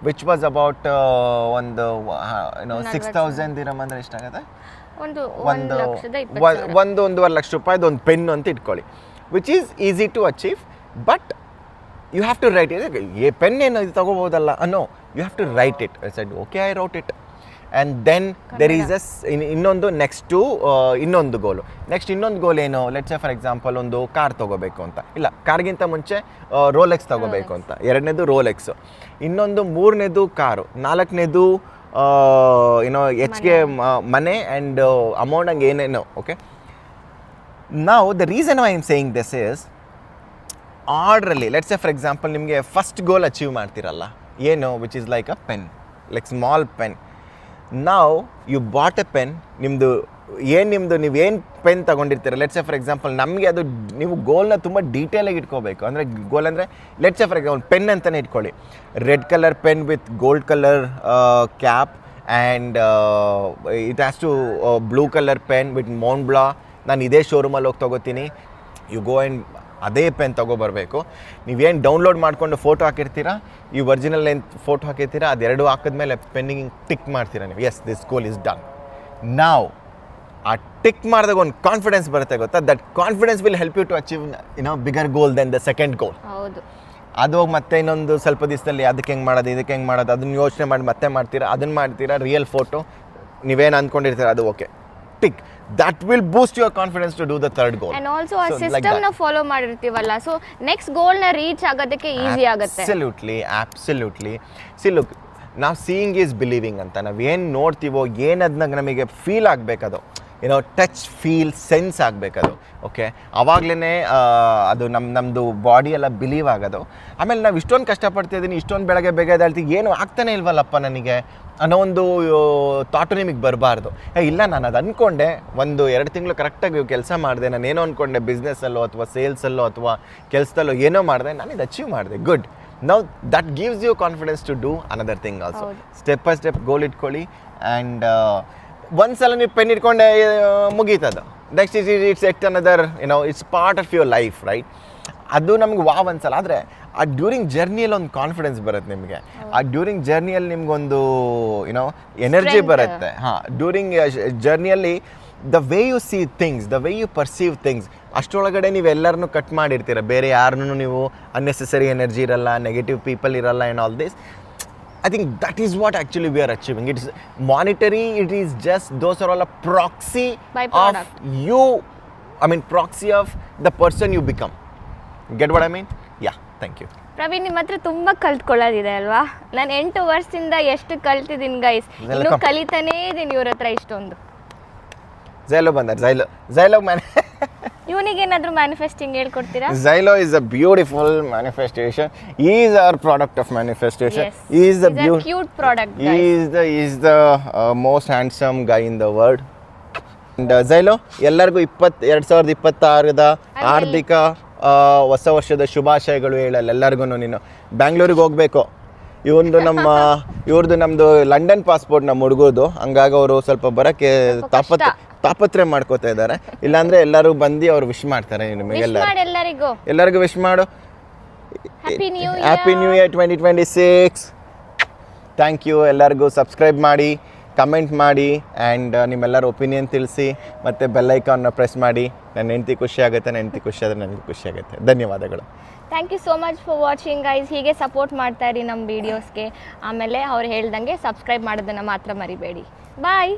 which was about ಒಂದು 6000 dirham ಅಂದ್ರೆ ಎಷ್ಟಾಗುತ್ತೆ, ಒಂದೂವರೆ ಲಕ್ಷ ರೂಪಾಯಿದು ಒಂದು pen ಅಂತ ಇಟ್ಕೊಳ್ಳಿ, which is easy to achieve. But you have to write it. ಏ pen ಏನು ಇದು ತಗೋಬೋದಲ್ಲ ಅನ್ನೋ, you have to write it. I said okay, I wrote it. And then there is ಇನ್ನೊಂದು ನೆಕ್ಸ್ಟು ಇನ್ನೊಂದು ಗೋಲು. ಇನ್ನೊಂದು ಗೋಲ್ ಏನು, ಲೆಟ್ಸ್ ಸೇ ಫಾರ್ ಎಕ್ಸಾಂಪಲ್ ಒಂದು ಕಾರ್ ತೊಗೋಬೇಕು ಅಂತ, ಇಲ್ಲ ಕಾರ್ಗಿಂತ ಮುಂಚೆ ರೋಲೆಕ್ಸ್ ತೊಗೋಬೇಕು ಅಂತ, ಎರಡನೇದು ರೋಲೆಕ್ಸು, ಇನ್ನೊಂದು ಮೂರನೇದು ಕಾರು, ನಾಲ್ಕನೇದು ಹೆಚ್ಚಿಗೆ ಮನೆ ಆ್ಯಂಡ್ ಅಮೌಂಟ್ ಹಂಗೆ ಏನೇನೋ. ಓಕೆ, ನಾವು the reason I am saying this is ಆರ್ಡ್ರಲ್ಲಿ ಲೆಟ್ಸ್ ಸೇ ಫಾರ್ ಎಕ್ಸಾಂಪಲ್ ನಿಮಗೆ ಫಸ್ಟ್ ಗೋಲ್ ಅಚೀವ್ ಮಾಡ್ತಿರಲ್ಲ ಏನು, which is like a pen, like small pen. ನಾವು ಯು ಬಾಟ್ ಎ ಪೆನ್, ನೀವೇನು ಪೆನ್ ತೊಗೊಂಡಿರ್ತೀರ, ಲೆಟ್ಸ್ ಸೇ ಫಾರ್ ಎಕ್ಸಾಂಪಲ್ ನಮಗೆ ಅದು ನೀವು ಗೋಲ್ನ ತುಂಬ ಡೀಟೇಲಾಗಿ ಇಟ್ಕೋಬೇಕು. ಅಂದರೆ ಗೋಲ್ ಅಂದರೆ let's say for example pen ಅಂತಲೇ ಇಟ್ಕೊಳ್ಳಿ, red colour pen with gold colour cap and it has to blue colour pen with Mont Blanc. ನಾನು ಇದೇ ಶೋರೂಮಲ್ಲಿ ಹೋಗಿ ತೊಗೋತೀನಿ. ಯು ಗೋ ಆ್ಯಂಡ್ ಅದೇ ಪೆನ್ ತೊಗೊಬರ್ಬೇಕು. ನೀವೇನು ಡೌನ್ಲೋಡ್ ಮಾಡಿಕೊಂಡು ಫೋಟೋ ಹಾಕಿರ್ತೀರಾ, ಈ ಒರಿಜಿನಲ್ ಏನು ಫೋಟೋ ಹಾಕಿರ್ತೀರಾ, ಅದೆರಡು ಹಾಕಿದ್ಮೇಲೆ ಪೆನ್ನಿಗೆ ಟಿಕ್ ಮಾಡ್ತೀರಾ ನೀವು, yes this goal is done. ನಾವು ಆ ಟಿಕ್ ಮಾಡಿದಾಗ ಒಂದು ಕಾನ್ಫಿಡೆನ್ಸ್ ಬರುತ್ತೆ ಗೊತ್ತಾ, that confidence will help you to achieve bigger goal then the second goal. ಹೌದು, ಅದು ಹೋಗಿ ಮತ್ತೆ ಇನ್ನೊಂದು ಸ್ವಲ್ಪ ದಿವಸದಲ್ಲಿ ಅದಕ್ಕೆ ಹೆಂಗೆ ಮಾಡೋದು, ಇದಕ್ಕೆ ಹೆಂಗೆ ಮಾಡೋದು, ಅದನ್ನು ಯೋಚನೆ ಮಾಡಿ ಮತ್ತೆ ಮಾಡ್ತೀರಾ, ಅದನ್ನು ಮಾಡ್ತೀರಾ, ರಿಯಲ್ ಫೋಟೋ ನೀವೇನು ಅಂದ್ಕೊಂಡಿರ್ತೀರ ಅದು okay, tick. That will boost your confidence to do the third goal. And also a system na follow ಮಾಡಿರ್ತೀವಲ್ಲ, so next goal ನ reach ಆಗೋದಕ್ಕೆ ಈಸಿ ಆಗುತ್ತೆ. Absolutely. See, look, now seeing is believing ಅಂತ. ನಾವು ಏನು ನೋಡ್ತೀವೋ, ಏನದನ್ನ ನಮಗೆ ಫೀಲ್ ಆಗಬೇಕದು, ಟಚ್, ಫೀಲ್, ಸೆನ್ಸ್ ಆಗಬೇಕದು. ಓಕೆ, ಆವಾಗಲೇ ಅದು ನಮ್ಮದು ಬಾಡಿ ಎಲ್ಲ ಬಿಲೀವ್ ಆಗೋದು. ಆಮೇಲೆ ನಾವು ಇಷ್ಟೊಂದು ಕಷ್ಟಪಡ್ತಿದ್ದೀನಿ, ಇಷ್ಟೊಂದು ಬೆಳಗ್ಗೆ ಬೇಗ ಎದ್ದೇಳ್ತೀವಿ, ಏನು ಆಗ್ತಾನೆ ಇಲ್ವಲ್ಲಪ್ಪ ನನಗೆ ಅನ್ನೋ ಒಂದು ಥಾಟು ನಿಮಗೆ ಬರಬಾರ್ದು. ಇಲ್ಲ, ನಾನು ಅದು ಅಂದ್ಕೊಂಡೆ, 1-2 ತಿಂಗಳು ಕರೆಕ್ಟಾಗಿ ಕೆಲಸ ಮಾಡಿದೆ, ನಾನು ಏನೋ ಅಂದ್ಕೊಂಡೆ, ಬಿಸ್ನೆಸ್ಸಲ್ಲೋ ಅಥವಾ ಸೇಲ್ಸಲ್ಲೋ ಅಥವಾ ಕೆಲಸದಲ್ಲೋ ಏನೋ ಮಾಡಿದೆ, ನಾನು ಇದು ಅಚೀವ್ ಮಾಡಿದೆ, good. Now that gives you confidence to do another thing also. Step by step goal ಇಟ್ಕೊಳ್ಳಿ. ಆ್ಯಂಡ್ ಒಂದ್ಸಲ ನೀವು ಪೆನ್ ಇಟ್ಕೊಂಡೆ ಮುಗೀತದು, next it's at another, it's part of your life, right? ಅದು ನಮ್ಗೆ ಒಂದ್ಸಲ. ಆದರೆ ಆ ಡ್ಯೂರಿಂಗ್ ಜರ್ನಿಯಲ್ಲಿ ಒಂದು ಕಾನ್ಫಿಡೆನ್ಸ್ ಬರುತ್ತೆ ನಿಮಗೆ. ಆ ಡ್ಯೂರಿಂಗ್ ಜರ್ನಿಯಲ್ಲಿ ನಿಮ್ಗೊಂದು ಎನರ್ಜಿ ಬರುತ್ತೆ. ಹಾಂ, ಡ್ಯೂರಿಂಗ್ ಜರ್ನಿಯಲ್ಲಿ the way you see things, the way you perceive things, ಅಷ್ಟರೊಳಗಡೆ ನೀವು ಎಲ್ಲರನ್ನೂ ಕಟ್ ಮಾಡಿರ್ತೀರ. ಬೇರೆ ಯಾರನ್ನೂ ನೀವು ಅನ್ನೆಸೆಸರಿ ಎನರ್ಜಿ ಇರಲ್ಲ, ನೆಗೆಟಿವ್ ಪೀಪಲ್ ಇರಲ್ಲ, and all this. I think that is what actually we are achieving. It is monetary, it is just, those are all a proxy of you, proxy of the person you become. Get what I mean? Yeah, thank you. Praveen, ನಿಮ್ಮ ಹತ್ರ ತುಂಬ ಕಲ್ತ್ಕೊಳ್ಳೋದಿದೆ ಅಲ್ವಾ? ನಾನು 8 ವರ್ಷದಿಂದ ಎಷ್ಟು ಕಲ್ತಿದ್ದೀನಿ guys, ಇನ್ನೂ ಕಲಿತಾನೇ ಇದ್ದೀನಿ ಇವ್ರ ಹತ್ರ ಇಷ್ಟೊಂದು. Zylo ಬಂದಾರೆ, Zylo ಇವನಿಗೆ ಏನಾದರೂ manifesting ಹೇಳ್ಕೊಡ್ತೀರಾ? Zylo is a beautiful manifestation. He is our product of manifestation. Yes. He is a cute product, guys. He is the most handsome guy in the world. And Zylo, ಎಲ್ಲರಿಗೂ 2026ದ ಆರ್ಥಿಕ ಹೊಸ ವರ್ಷದ ಶುಭಾಶಯಗಳು ಹೇಳಲ್ಲ ಎಲ್ಲರಿಗೂ. ನೀನು ಬ್ಯಾಂಗ್ಳೂರಿಗೆ ಹೋಗಬೇಕು. ಇವ್ರದ್ದು ನಮ್ಮದು ಲಂಡನ್ ಪಾಸ್ಪೋರ್ಟ್ ನಮ್ಮ ಹುಡುಗದು, ಹಂಗಾಗಿ ಅವರು ಸ್ವಲ್ಪ ಬರೋಕ್ಕೆ ತಾಪತ್ರೆ ಮಾಡ್ಕೋತಾ ಇದ್ದಾರೆ. ಇಲ್ಲಾಂದ್ರೆ ಎಲ್ಲರೂ ಬಂದು ಅವ್ರು ವಿಶ್ ಮಾಡ್ತಾರೆ ಎಲ್ಲರಿಗೂ ವಿಶ್ ಮಾಡು. Happy new year 2026. Thank you. ಎಲ್ಲರಿಗೂ ಸಬ್ಸ್ಕ್ರೈಬ್ ಮಾಡಿ, ಕಮೆಂಟ್ ಮಾಡಿ, ಆ್ಯಂಡ್ ನಿಮ್ಮೆಲ್ಲರ ಒಪಿನಿಯನ್ ತಿಳಿಸಿ, ಮತ್ತು ಬೆಲ್ಲೈಕಾನ್ನ ಪ್ರೆಸ್ ಮಾಡಿ. ನನ್ನ ಹೆಂಡತಿ ಖುಷಿ ಆಗುತ್ತೆ, ನನ್ನ ಹೆಂಡತಿ ಖುಷಿ ಆದರೆ ನನಗೆ ಖುಷಿ ಆಗುತ್ತೆ. ಧನ್ಯವಾದಗಳು. Thank you so much for watching guys. ಹೀಗೆ ಸಪೋರ್ಟ್ ಮಾಡ್ತಾ ಇರಿ ನಮ್ಮ ವೀಡಿಯೋಸ್ಗೆ. ಆಮೇಲೆ ಅವ್ರು ಹೇಳ್ದಂಗೆ ಸಬ್ಸ್ಕ್ರೈಬ್ ಮಾಡೋದನ್ನು ಮಾತ್ರ ಮರಿಬೇಡಿ. ಬಾಯ್.